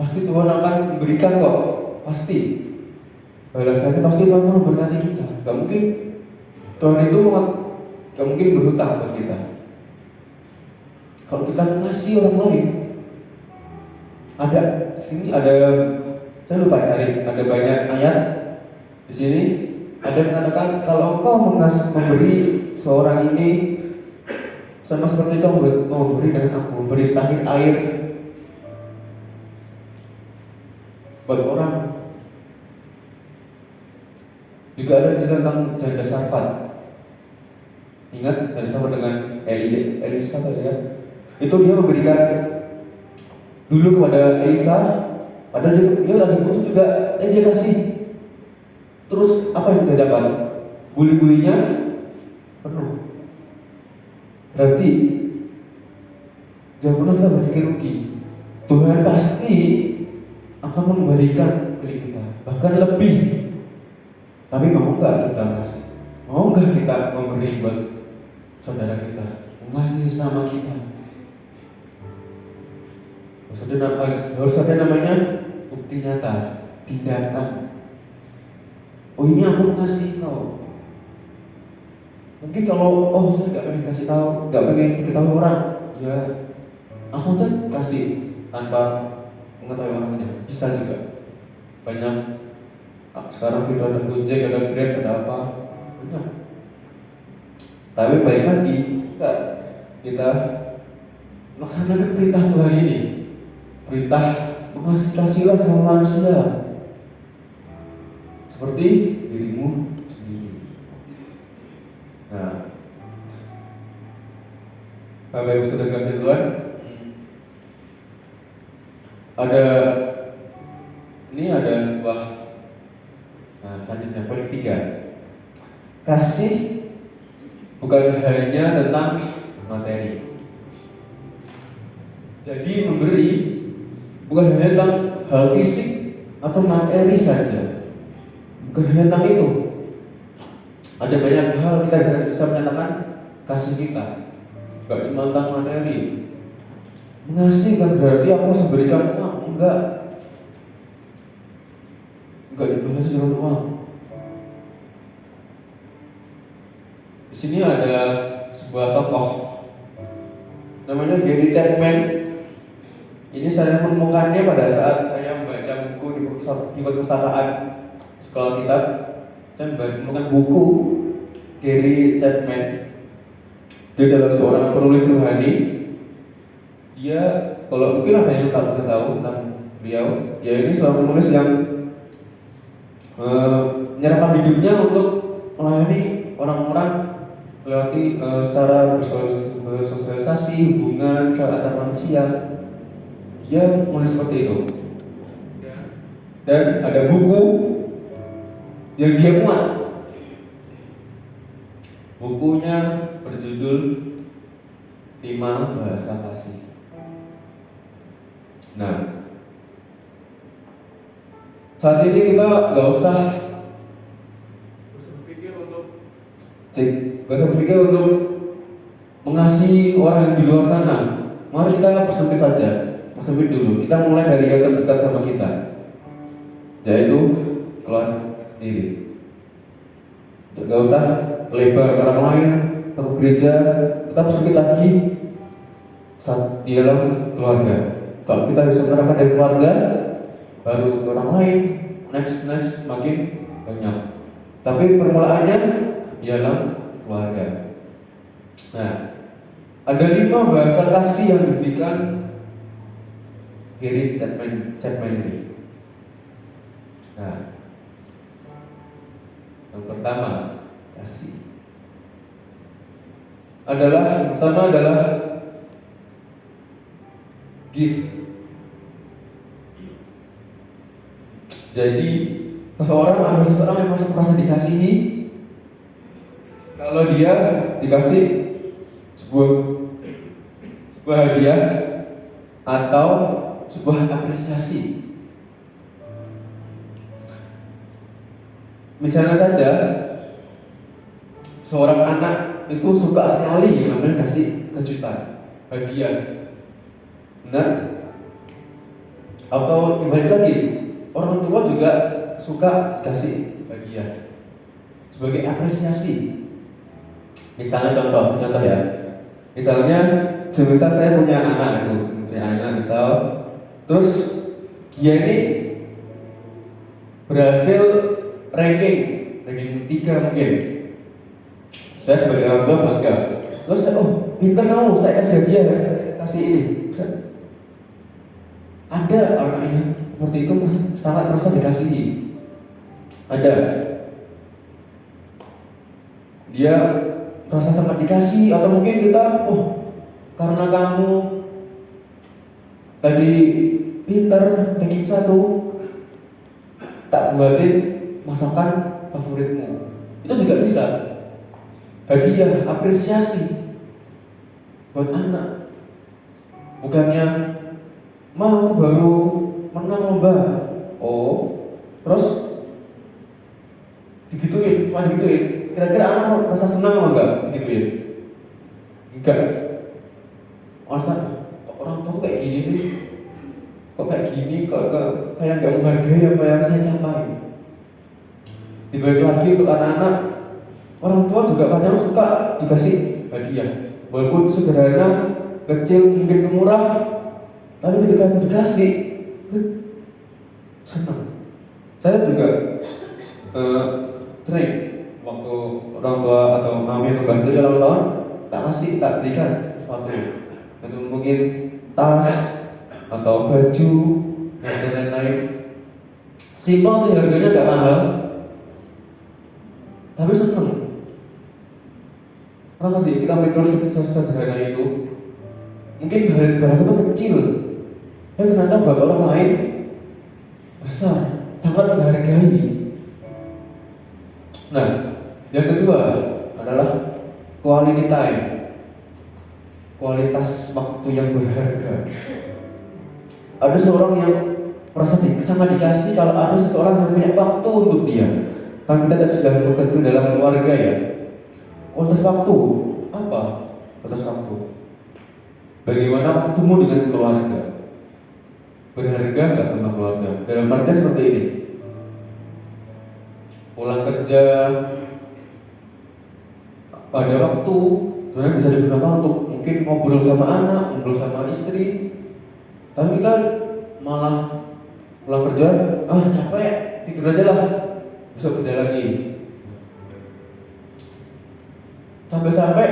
pasti Tuhan akan memberikan kok, pasti. Balasannya pasti Tuhan akan memberkati kita. Gak mungkin Tuhan itu gak mungkin berhutang buat kita. Kalau kita mengasihi orang lain, ada saya lupa cari, ada banyak ayat di sini. Ada yang mengatakan kalau engkau memberi seorang ini sama seperti kau mau beri dengan aku, beri setangkir air buat orang. Juga ada cerita tentang janda Sarfat. Ingat janda Sarfat dengan Elisa ya? Itu dia memberikan dulu kepada Elisa, padahal dia lagi butuh juga, dia kasih. Terus apa yang dia dapat? Guli-gulinya penuh. Berarti jangan pernah kita berpikir rugi. Tuhan pasti akan memberikan milik kita, bahkan lebih. Tapi mau nggak kita kasih? Mau nggak kita memberi buat saudara kita, mengasihi sama kita? Harus ada namanya bukti nyata, tindakan. Oh ini aku mengasihi kau. Mungkin kalau saya nggak pengen kasih tahu, nggak pengen diketahui orang, ya langsung aja kasih tanpa mengetahui orangnya. Bisa juga. Banyak sekarang fitur ada Gojek, ada Grab, ada apa, benar. Tapi balik lagi, kita laksanakan perintah Tuhan ini, perintah mengasihilah sama manusia seperti dirimu sendiri. Nah, Bapak Ibu Saudara kasih Tuhan, ada sebuah selanjutnya poin 3. Kasih bukan hanya tentang materi. Jadi memberi bukan hanya tentang hal fisik atau materi saja. Bukan hanya tentang itu. Ada banyak hal kita bisa menyatakan kasih kita. Gak cuma tentang materi. Mengasihi kan berarti aku harus berikan uang. Enggak dibatasi dengan uang. Di sini ada sebuah tokoh namanya Gary Chapman. Ini saya menemukannya pada saat saya membaca buku di perpustakaan sekolah kitab. Saya menemukan buku Gary Chapman. Dia adalah seorang penulis rohani. Dia, kalau mungkin ada yang tahu tentang beliau, dia ini seorang penulis yang menyerahkan hidupnya untuk melayani orang-orang melewati secara bersosialisasi, hubungan antar manusia. Dia menulis seperti itu. Dan ada buku yang dia muat. Bukunya berjudul 5 Bahasa Kasih. Nah, saat ini kita nggak usah berpikir untuk mengasihi orang yang di luar sana. Mari kita persempit saja, persempit dulu. Kita mulai dari yang terdekat sama kita, yaitu keluarga sendiri. Nggak usah lebar orang lain, atau gereja. Kita persempit lagi saat di dalam keluarga. Kalau kita bisa menerapkan dari keluarga, baru ke orang lain, next makin banyak. Tapi permulaannya di dalam keluarga. Nah, ada 5 bahasa kasih yang diberikan Gary Chapman ini. Nah, yang pertama kasih yang pertama adalah give. Jadi seseorang yang masih merasa dikasihi kalau dia dikasih sebuah hadiah atau sebuah apresiasi. Misalnya saja seorang anak itu suka sekali yang namanya kasih kejutan, hadiah, benar? Atau dibalik lagi, orang tua juga suka kasih hadiah sebagai apresiasi. Misalnya contoh ya. Misalnya, semisal saya punya anak misal, terus dia ini berhasil ranking 3 mungkin. Saya sebagai orang tua bangga. Terus saya, pintar kamu, saya kasih hadiah, kasih ini. Ada orang yang seperti itu sangat merasa dikasihi. Ada. Dia merasa sangat dikasihi, atau mungkin kita, oh karena kamu tadi pintar ranking 1, tak buatin masakan favoritmu. Itu juga bisa. Hadiah, apresiasi buat anak. Bukannya, "Ma, aku baru menang lomba." Oh, terus digituin, cuma digituin. Kira-kira anak merasa senang apa enggak digituin? Enggak. Alasan, kok orang tua kayak gini sih? Kok kayak gini, kok kayak nggak menghargai apa yang saya capai. Dibalik lagi untuk anak-anak, orang tua juga kadang suka dikasih hadiah, walaupun sederhana, kecil, mungkin murah, tapi ketika itu dikasih, senang. Saya juga sering waktu orang tua atau mami atau bantu dalam tahun, tak berikan sesuatu. Itu mungkin tas atau baju dan lain-lain. Simpel sih, harganya gak mahal, tapi seneng. Kenapa sih kita mikir sederhana itu? Mungkin barang itu kecil, tapi ternyata buat orang lain besar, sangat menghargai. Nah, yang kedua adalah quality time, kualitas waktu yang berharga. Ada seorang yang merasa sangat dikasih kalau ada seseorang yang punya waktu untuk dia. Kan kita sedang bekerja dalam keluarga ya. Kualitas waktu apa? Kualitas waktu. Bagaimana waktumu dengan keluarga? Berharga nggak sama keluarga? Dalam artian seperti ini. Pulang kerja pada waktu sebenarnya bisa digunakan untuk mungkin ngobrol sama anak, ngobrol sama istri. Tapi kita malah pulang kerja, capek, tidur aja lah, besok kerja lagi. Sampai-sampai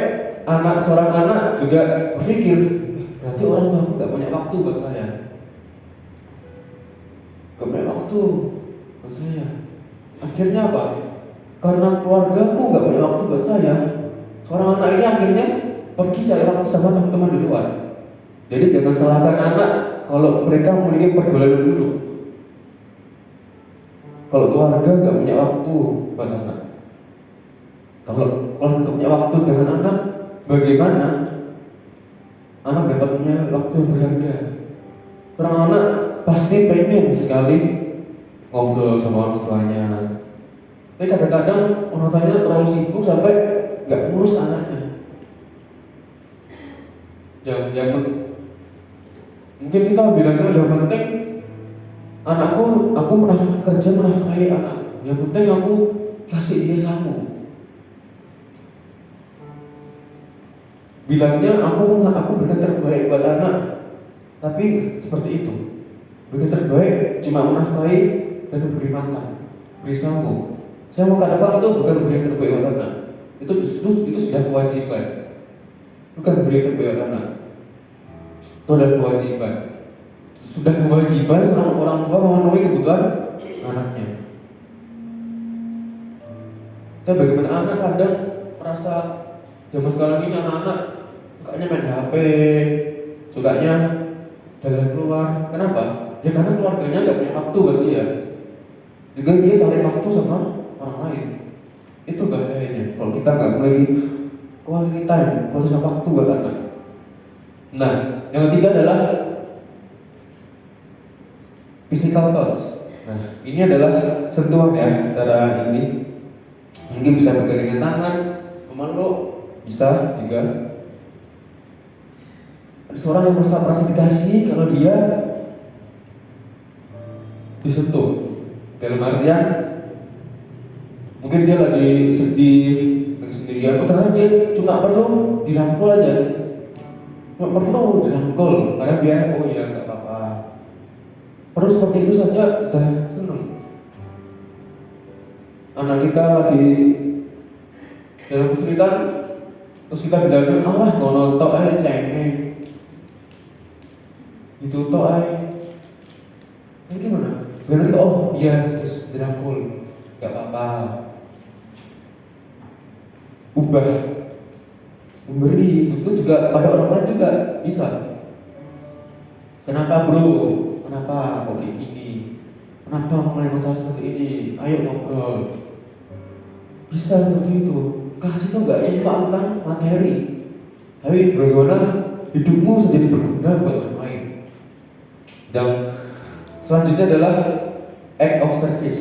seorang anak juga berpikir, berarti orang tua nggak punya waktu buat saya, nggak punya waktu buat saya. Akhirnya apa? Karena keluargaku nggak punya waktu buat saya, seorang anak ini akhirnya pergi cari waktu sama teman-teman di luar. Jadi jangan salahkan anak kalau mereka memiliki pergaulan dulu. Kalau keluarga nggak punya waktu buat anak, kalau keluarga nggak punya waktu dengan anak, bagaimana anak dapat punya waktu yang berharga? Orang anak pasti pengen sekali ngobrol sama orang tuanya. Tapi kadang-kadang orang tuanya terlalu sibuk sampai nggak ngurus anaknya. Mungkin kita bilangnya yang penting aku menafkahi anak. Yang penting aku kasih dia samu. Bilangnya aku berikan terbaik buat anak, tapi seperti itu. Berikan terbaik cuma menafkahi dan memberi makan, beri samu. Saya mau katakan itu bukan beri terbaik buat anak. Itu sudah kewajiban, bukan beri terbaik buat anak. Itu adalah kewajiban. Sudah kewajiban seorang orang tua memenuhi kebutuhan anaknya. Dan bagaimana anak kadang merasa zaman sekarang ini anak-anak sukanya main HP, sukanya jalan keluar. Kenapa? Ya karena keluarganya nggak punya waktu buat dia. Juga dia cari waktu sama orang lain. Itu bahayanya kalau kita nggak memiliki quality time, kualitas waktu buat anak. Nah, yang ketiga adalah physical touch. Nah, ini adalah sentuhan ya, cara ini. Mungkin bisa bergandengan tangan, memeluk, bisa juga. Ada seorang yang merasa dikasihi kalau dia disentuh. Dalam artian mungkin dia lagi sedih, lagi sendirian, ternyata dia cuma perlu dirangkul aja. Nggak perlu dirangkul, karena dia nggak apa-apa. Perlu seperti itu saja kita senang. Anak kita lagi dalam kesulitan, terus kita bilang, Allah kau nonton aja cengeng, itu toh Ini gimana? Benar kita, oh iya, terus dirangkul, gak apa-apa. Ubah, memberi itu juga pada orang lain juga bisa. Kenapa bro? Kenapa kok kayak gini? Kenapa mulai masalah seperti ini? Ayo ngobrol. Bisa seperti itu. Kasih itu gak cuma tentang materi, tapi bagaimana hidupmu menjadi berguna buat orang lain. Dan selanjutnya adalah act of service,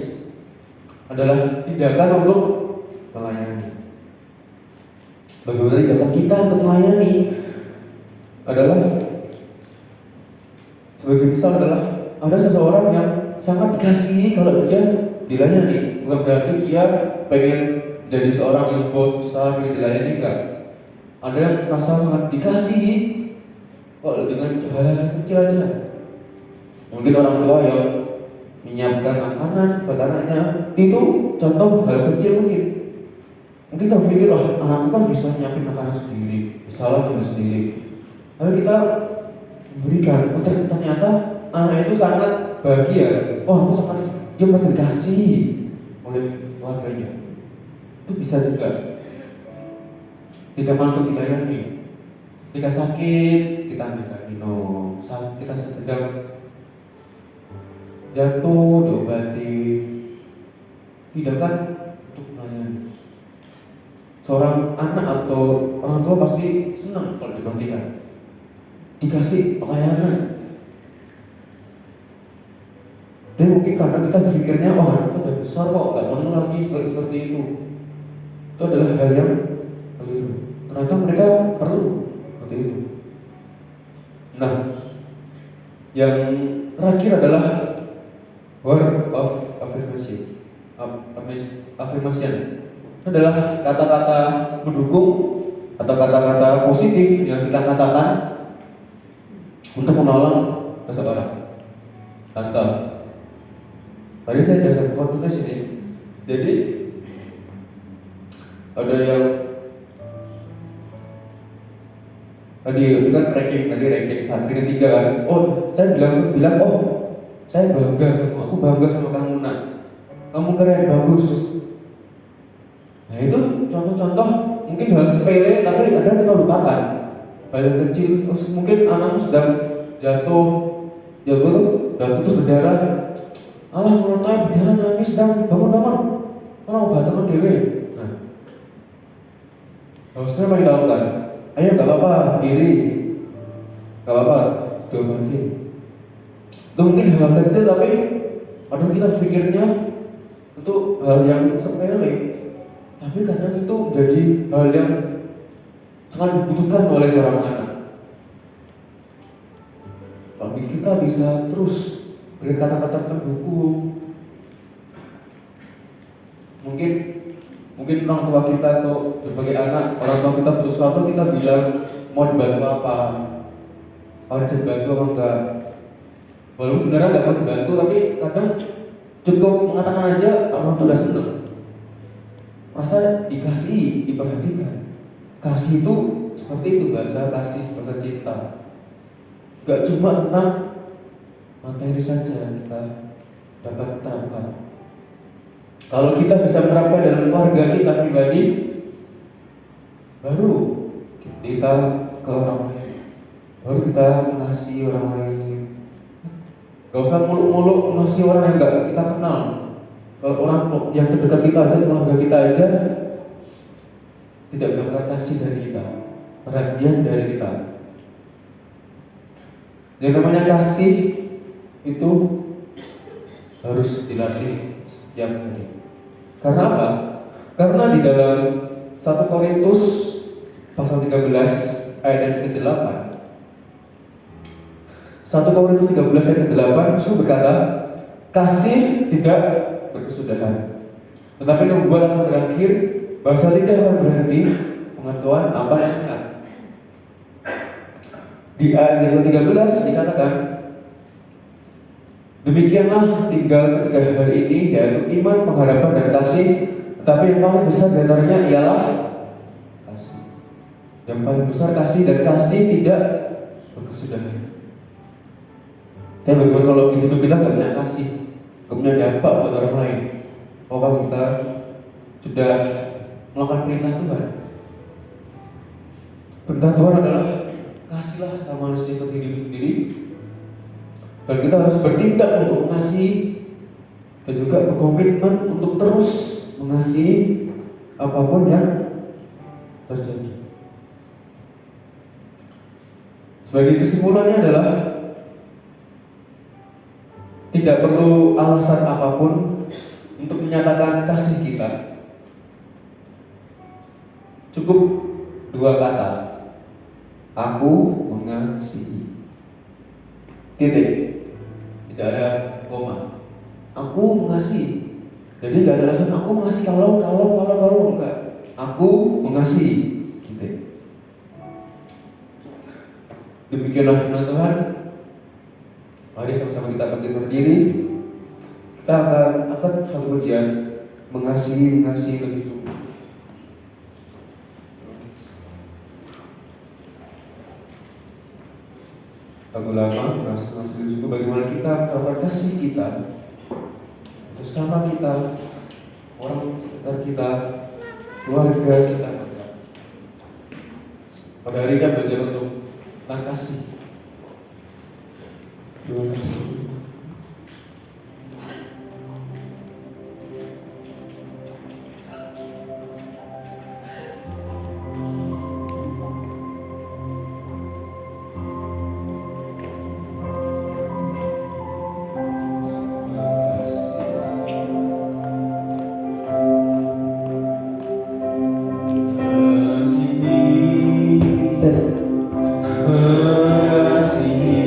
adalah tindakan untuk melayani. Bagaimana tindakan kita untuk melayani adalah sebagai misal adalah ada seseorang yang sangat dikasihi kalau dia dilayani. Bukan berarti dia pengen jadi seorang yang bos besar pengen dilayani, enggak. Ada yang merasa sangat dikasihi kok dengan hal-hal kecil aja. Mungkin orang tua yang menyiapkan makanan buat anaknya, itu contoh hal kecil mungkin. Mungkin kita berpikir, anakku kan bisa nyiapin makanan sendiri, bisa makan sendiri. Tapi kita berikan, ternyata anak itu sangat bahagia. Aku sangat, dia merasa dikasih oleh keluarganya. Itu bisa juga tidak untuk dilayani. Ketika sakit, kita ambilkan minum. Saat kita sedang jatuh, diobati. Tindakan untuk melayani. Seorang anak atau orang tua pasti senang kalau diperhatikan, dikasih pelayanan. Dan mungkin karena kita berpikirnya, kita udah besar kok, gak perlu lagi seperti itu. Itu adalah hal yang keliru. Ternyata mereka perlu seperti itu. Nah, yang terakhir adalah word of affirmation. Affirmation adalah kata-kata mendukung atau kata-kata positif yang kita katakan untuk menolong seseorang. Contoh, tadi saya sudah waktu di sini. Jadi ada yang tadi kan ranking sampai dengan 3 kan. Saya bilang saya bangga sama aku, bangga sama kamu nak. Kamu keren, bagus. Nah itu contoh-contoh mungkin hal sepele tapi kadang kita lupakan. Hal yang kecil, mungkin anakmu sedang jatuh terus berdarah. Alah, kalau tahu berdarah nangis sedang bangun. Kalau obatnya dewe. Nah, harusnya apa kita lakukan? Ayo, gak apa-apa, berdiri. Gak apa-apa, diobatin. Itu mungkin hal kecil tapi kadang kita pikirnya itu hal yang sepele. Tapi kadang itu menjadi hal yang sangat dibutuhkan oleh seorang anak. Bagi kita bisa terus beri kata-kata pendukung. Mungkin orang tua kita atau berbagai anak, orang tua kita terus suatu kita bilang mau dibantu apa, harus dibantu apa enggak. Walaupun sebenarnya nggak perlu dibantu, tapi kadang cukup mengatakan aja orang tua udah seneng. Rasa dikasih, diperhatikan. Kasih itu seperti itu, bahasa kasih, bahasa cinta. Gak cuma tentang materi saja kita dapat terapkan. Kalau kita bisa menerapkan dalam keluarga kita pribadi, baru kita ke orang lain, baru kita mengasihi orang lain. Gak usah muluk-muluk mengasihi orang yang gak kita kenal. Kalau orang yang terdekat kita aja, keluarga kita aja tidak mendapatkan kasih dari kita, perhatian dari kita. Yang namanya kasih itu harus dilatih setiap hari. Karena apa? Karena di dalam 1 Korintus pasal 13 ayat yang ke-8, 1 Korintus 13 ayat ke-8 Yesus berkata, kasih tidak berkesudahan, tetapi nubuat akan berakhir, bahasa lidah akan berhenti, pengetahuan akan ingat. Di ayat yang ke-13 dikatakan, demikianlah tinggal ketiga hal ini, yaitu iman, pengharapan, dan kasih. Tetapi yang paling besar di antaranya ialah kasih. Yang paling besar kasih, dan kasih tidak berkesudahan. Tapi bagaimana kalau hidup kita nggak punya kasih, nggak punya dampak buat orang lain? Apakah kita sudah melakukan perintah Tuhan? Perintah Tuhan adalah kasihlah sama manusia seperti diri sendiri, dan kita harus bertindak untuk mengasihi dan juga berkomitmen untuk terus mengasihi apapun yang terjadi. Sebagai kesimpulannya adalah tidak perlu alasan apapun untuk menyatakan kasih kita. Cukup dua kata, aku mengasihi. Titik. Tidak ada koma. Aku mengasihi. Jadi nggak ada alasan aku mengasihi kalau enggak. Aku mengasihi. Titik. Demikianlah firman Tuhan. Mari sama-sama kita berdiri. Kita akan angkat satu pujian, mengasihi lebih sungguh. Lagu lama, mengasihi lebih sungguh. Bagaimana kita melakukan kasih kita bersama kita, orang sekitar kita, keluarga kita. Pada hari ini belajar untuk tentang kasih. Terima kasih. Tes. Mengasihi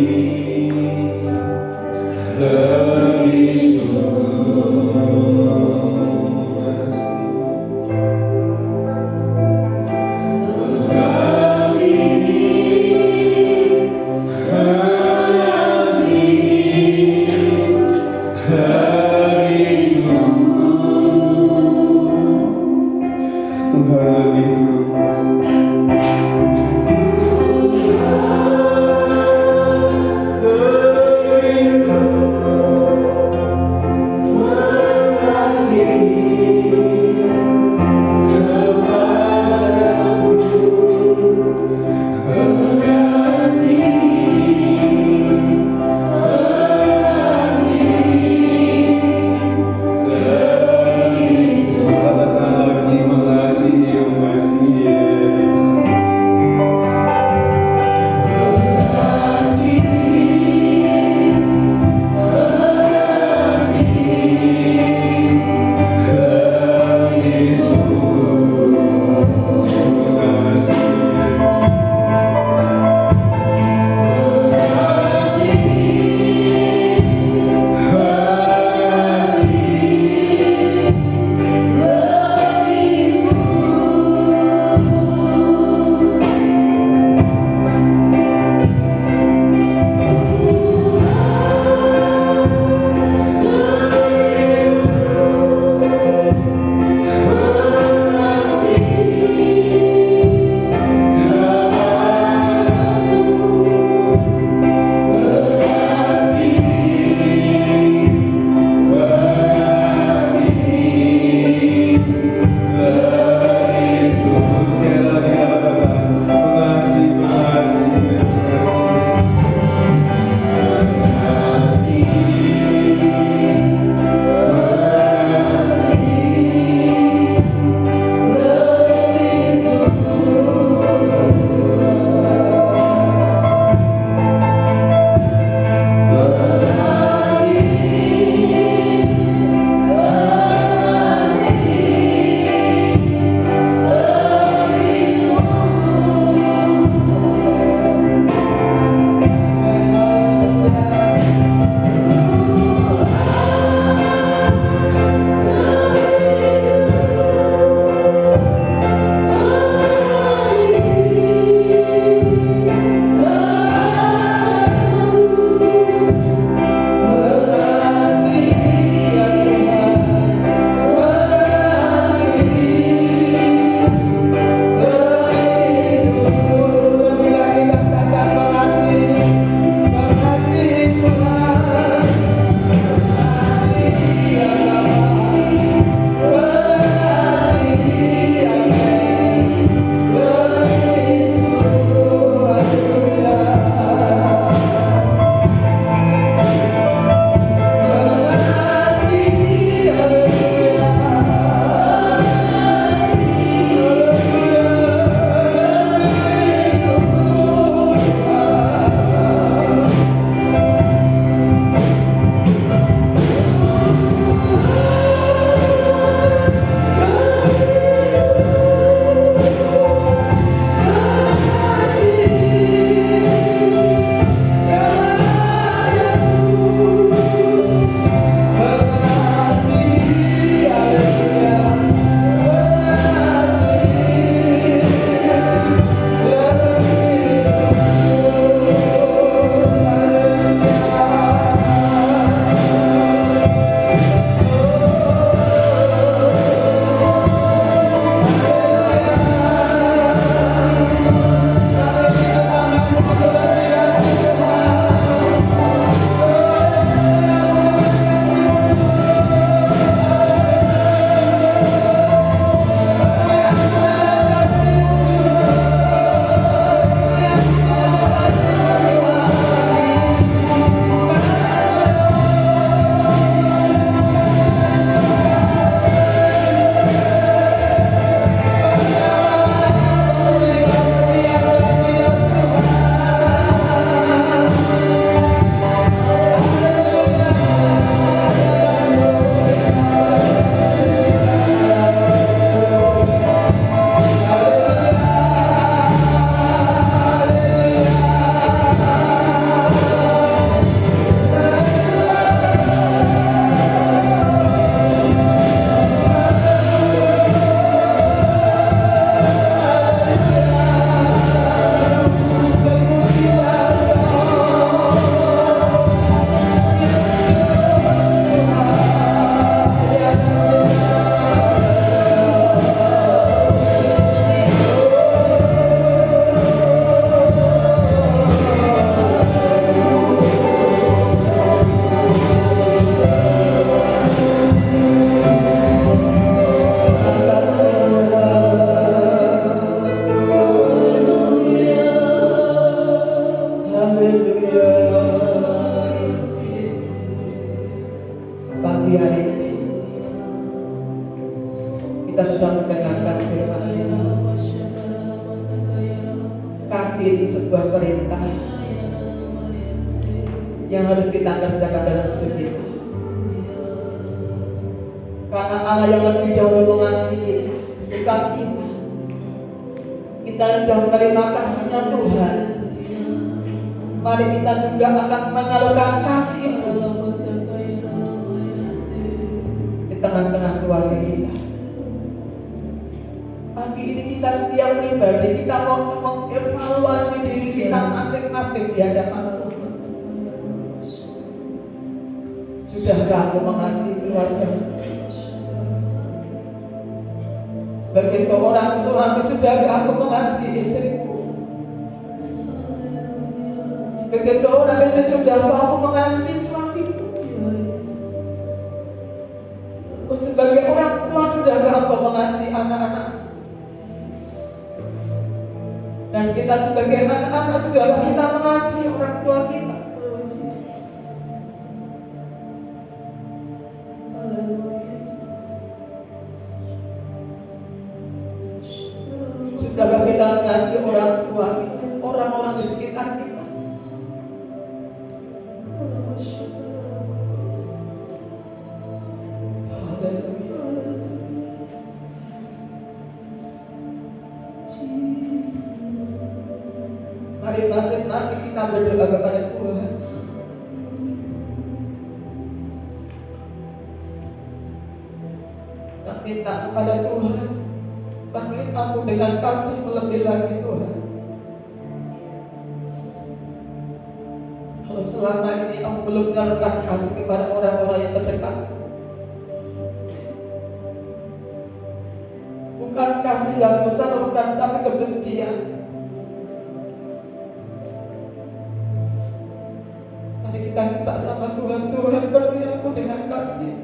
itu sebuah perintah yang harus kita kerjakan dalam hidup kita. Karena Allah yang lebih dahulu mengasihi kita, bukan kita. Kita sudah menerima kasih-Nya Tuhan. Mari kita juga akan menyalurkan kasih itu di tengah-tengah keluarga kita. Pagi ini kita setiap pribadi, kita mau mengevaluasi diri kita masing-masing di hadapan Tuhan. Sudahkah aku mengasihi keluarga? Sebagai seorang suami, sudahkah aku mengasihi istriku? Sebagai seorang istri, sudahkah aku mengasihi suamiku? Sebagai orang tua, sudahkah aku mengasihi anak-anak? Dan kita sebagai anak-anak, sudahkah kita mengasihi orang tua kita? Sudahkah kita mengasihi orang tua kita, orang-orang di sekitar kita? Mari masing-masing kita berdoa kepada Tuhan. Kita minta kepada Tuhan, penuhi aku dengan kasih lebih lagi Tuhan. Kalau selama ini aku belum menyalurkan kasih kepada orang-orang yang terdekat, bukan kasih yang ku salurkan, tapi kebencian. Mari kita minta sama Tuhan, Tuhan penuhi aku dengan kasih.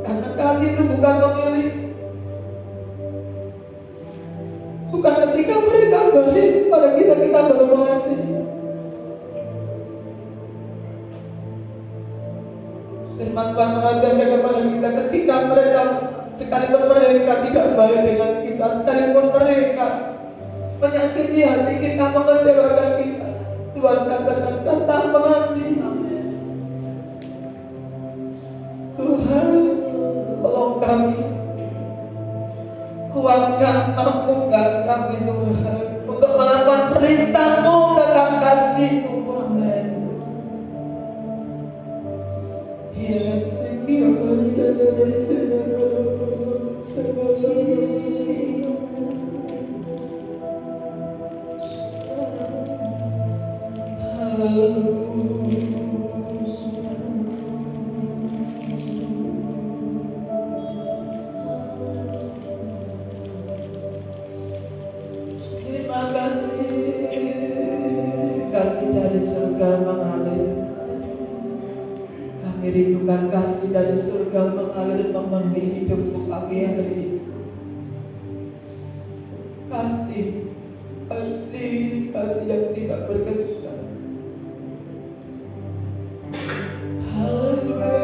Karena kasih itu bukan memilih, bukan ketika mereka balik pada kita baru mengasihi. Firman Tuhan mengajarkan kepada kita, ketika mereka, sekalipun mereka tidak baik dengan kita, sekalipun mereka menyakiti hati kita, mengecewakan kita, Tuhan katakan tetap mengasihi. Tuhan, tolong kami, kuatkan permukaan kami Tuhan, untuk melakukan perintah-Mu tentang kasih-Mu. Terima kasih, kasih dari surga mengalir. Kami rindukan kasih dari surga mengalir memenuhi hidupku kami hari ini. Kasih yang tidak berkesudahan. Haleluya.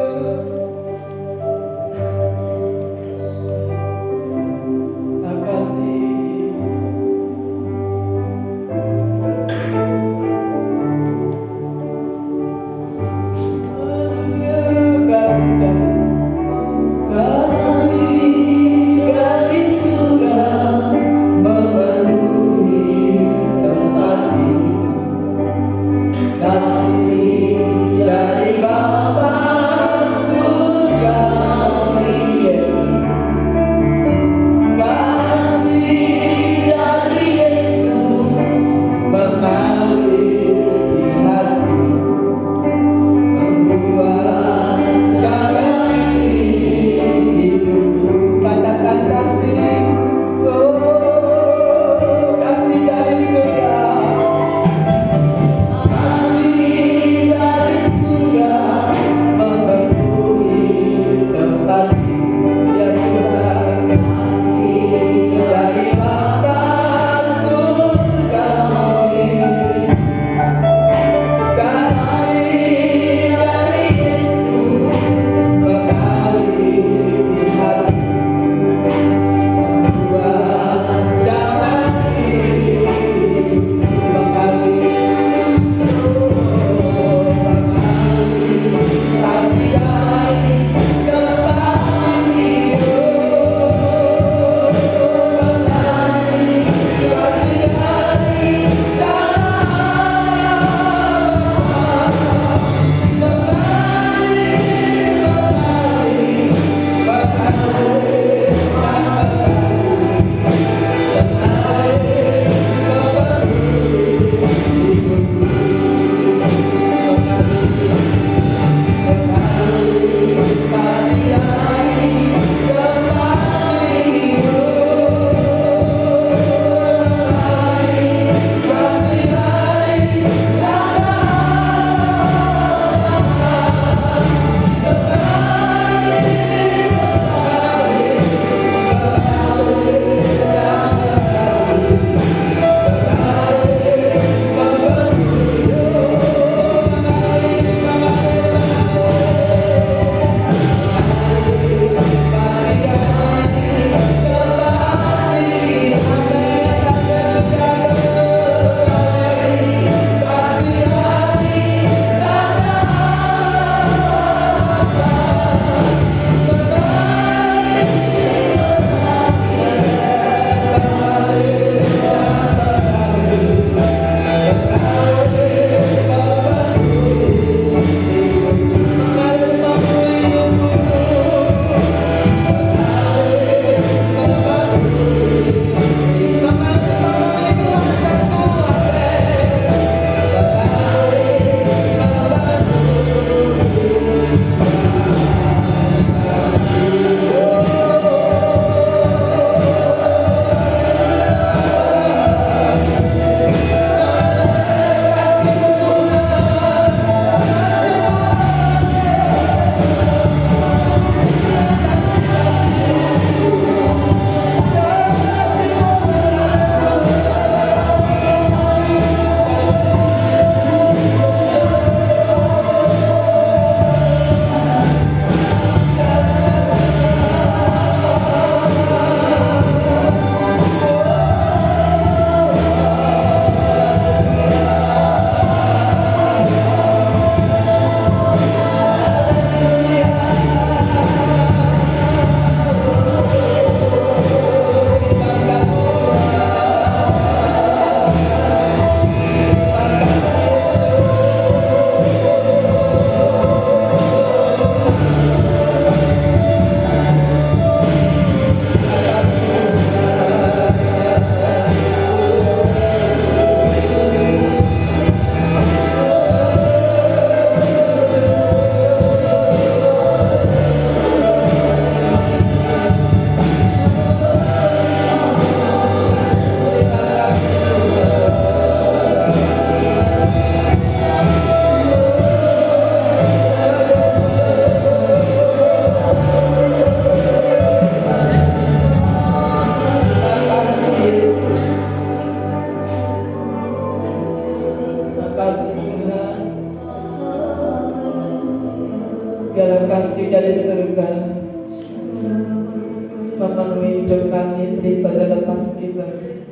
daripada lepas pribadi,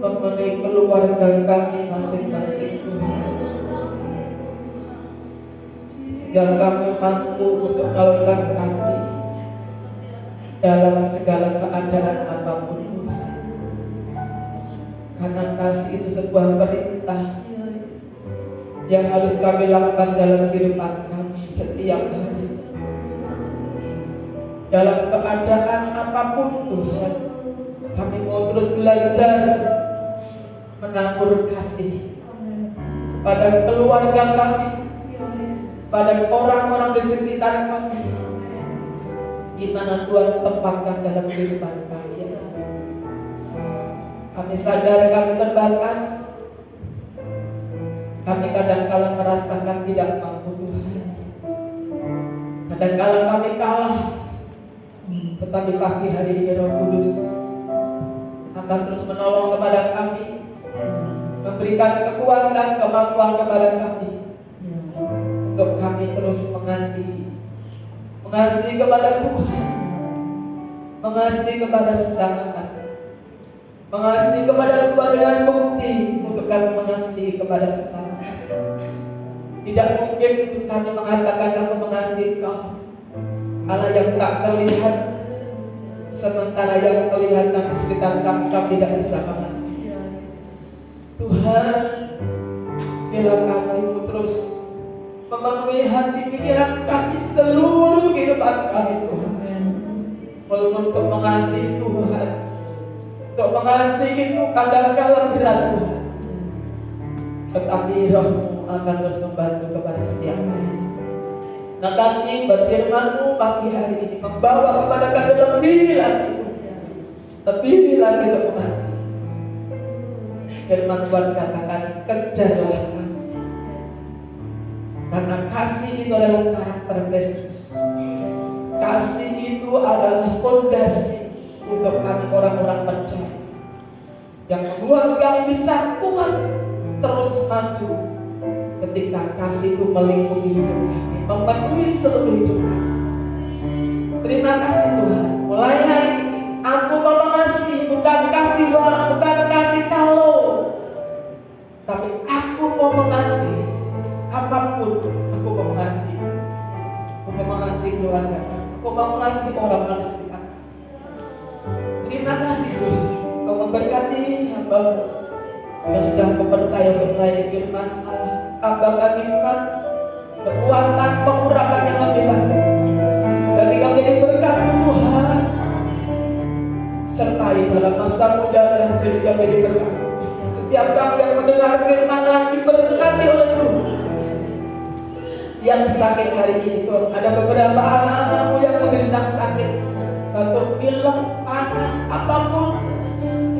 memenuhi keluarga kami masing-masing Tuhan, sehingga kami mampu untuk melakukan kasih dalam segala keadaan apapun Tuhan. Karena kasih itu sebuah perintah yang harus kami lakukan dalam kehidupan kami setiap hari. Dalam keadaan apapun Tuhan, kami mau terus belajar menabur kasih pada keluarga kami, pada orang-orang di sekitar kami, di mana Tuhan tempatkan dalam kehidupan kami. Kami sadar kami terbatas, kami kadang-kala merasakan tidak mampu Tuhan, kadang-kala kami kalah. Tetapi pagi hari ini Roh Kudus akan terus menolong kepada kami, memberikan kekuatan, kemampuan kepada kami, untuk kami terus mengasihi kepada Tuhan, mengasihi kepada sesama kami, mengasihi kepada Tuhan dengan bukti untuk kami mengasihi kepada sesama kami. Tidak mungkin kami mengatakan aku mengasihi Kau, Allah yang tak terlihat, sementara yang kelihatan di sekitar kami tidak bisa mengasihi. Tuhan, bila kasih-Mu terus memenuhi hati pikiran kami, seluruh kehidupan kami Tuhan. Walaupun untuk mengasihi Tuhan, untuk mengasihi itu kadang-kala berat Tuhan, tetapi Roh-Mu akan terus membantu kepada setiap kami. Nah, kasih berfirman-Mu pagi hari ini membawa kepada kami lebih lagi untuk mengasihi. Firman Tuhan katakan, kejarlah kasih, karena kasih itu adalah karakter Kristus. Kasih itu adalah fondasi untuk kami orang-orang percaya, yang membuat kami bisa kuat terus maju ketika kasih itu melingkupi hidup kami, memenuhi seluruh hidup kami. Terima kasih Tuhan. Mulai hari ini aku mau mengasihi, bukan kasih uang, bukan kasih kalau, tapi aku mau mengasihi apapun. Aku mau mengasihi. Aku mau mengasihi keluarga kami. Aku mau mengasihi orang-orang sekitar. Terima kasih Tuhan. Kau memberkati hamba-Mu yang sudah mempercaya untuk melayani firman Allah. Tambahkan hikmat, kekuatan, pengurapan yang lebih lanjut. Jadi kami jadi berkat-Mu Tuhan. Sertai dalam masa muda yang jadi kami jadi berkat. Setiap kami yang mendengar firman Allah diberkati oleh Tuhan. Yang sakit hari ini Tuhan, ada beberapa anak-anak-Mu yang menderita sakit, batuk pilek, panas, apapun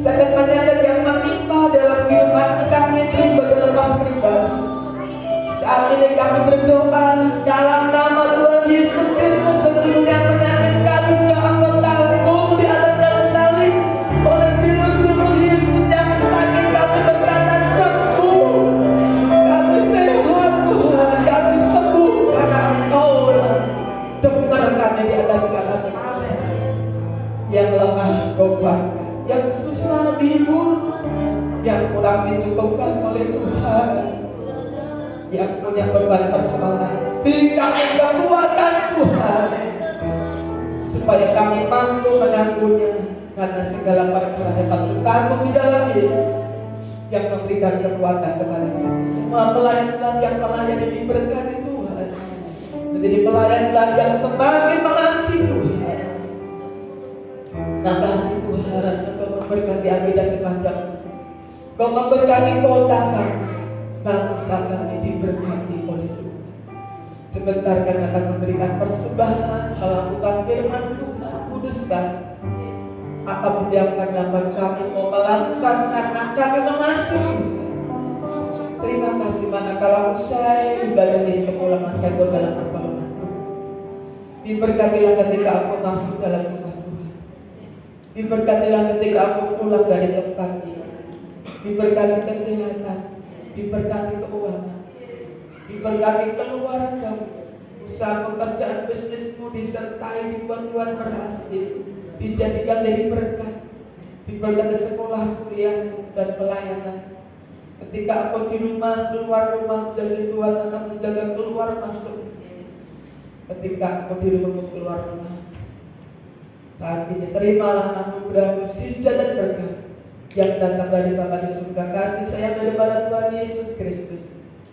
sakit penyakit yang menimpa dalam kehidupan kami ini berlepas pribadi. Saat ini kami berdoa dalam nama Tuhan Yesus Kristus, sesungguhnya penyakit kami sudah Engkau tanggung di atas kayu salib. Oleh firman Yesus yang sakit kami berkata sembuh. Kami sehat Tuhan, kami sembuh karena Engkau dokter kami di atas segala nikmat. Yang lemah Kau kuatkan, yang susah dihibur, yang kurang dicukupkan oleh Tuhan, yang punya beban persoalan, beri kami kekuatan Tuhan, supaya kami mampu menanggungnya, karena segala perkara dapat ditanggung di dalam Yesus yang memberikan kekuatan kepada kami. Semua pelayan-pelayan yang melayani diberkati Tuhan, menjadi pelayan-pelayan yang semakin mengasihi Tuhan. Makasih Tuhan, Engkau memberkati Amida sepanjang itu. Engkau memberkati kota kami, bangsa kami diberkati oleh Tuhan. Sebentar kami akan memberikan persembahan, melakukan firman Tuhan, kuduskan. Apapun yang akan lakukan kami mau melakukan karena kami mengasihi Tuhan. Terima kasih manakala usai ibadah ini kepulangan kami dalam pertolongan Tuhan. Diberkatilah ketika aku masuk dalam rumah Tuhan. Diberkatilah ketika aku pulang dari tempat ini. Diberkati kesehatan, diberkati keuangan, diberkati keluarga, usaha pekerjaan bisnismu disertai dibuat Tuhan berhasil. dijadikan jadi berkat di berkat sekolah, kuliah, dan pelayanan. Ketika aku di rumah, keluar rumah, jadi Tuhan akan menjaga keluar masuk. Ketika aku di rumah, keluar rumah, saat ini terimalah anugerah, mukjizat dan berkat yang datang dari Bapa di surga, kasih sayang daripada Tuhan Yesus Kristus,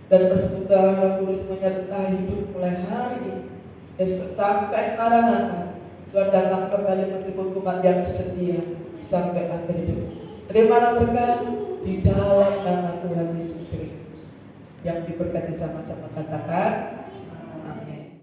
dan persekutuan Roh Kudus menyertai hidup mulai hari ini sampai Maranatha. Tuhan datang kembali menjemput umat yang setia sampai akhir hidup. Terimalah berkat di dalam nama Tuhan Yesus Kristus. Yang diberkati sama-sama katakan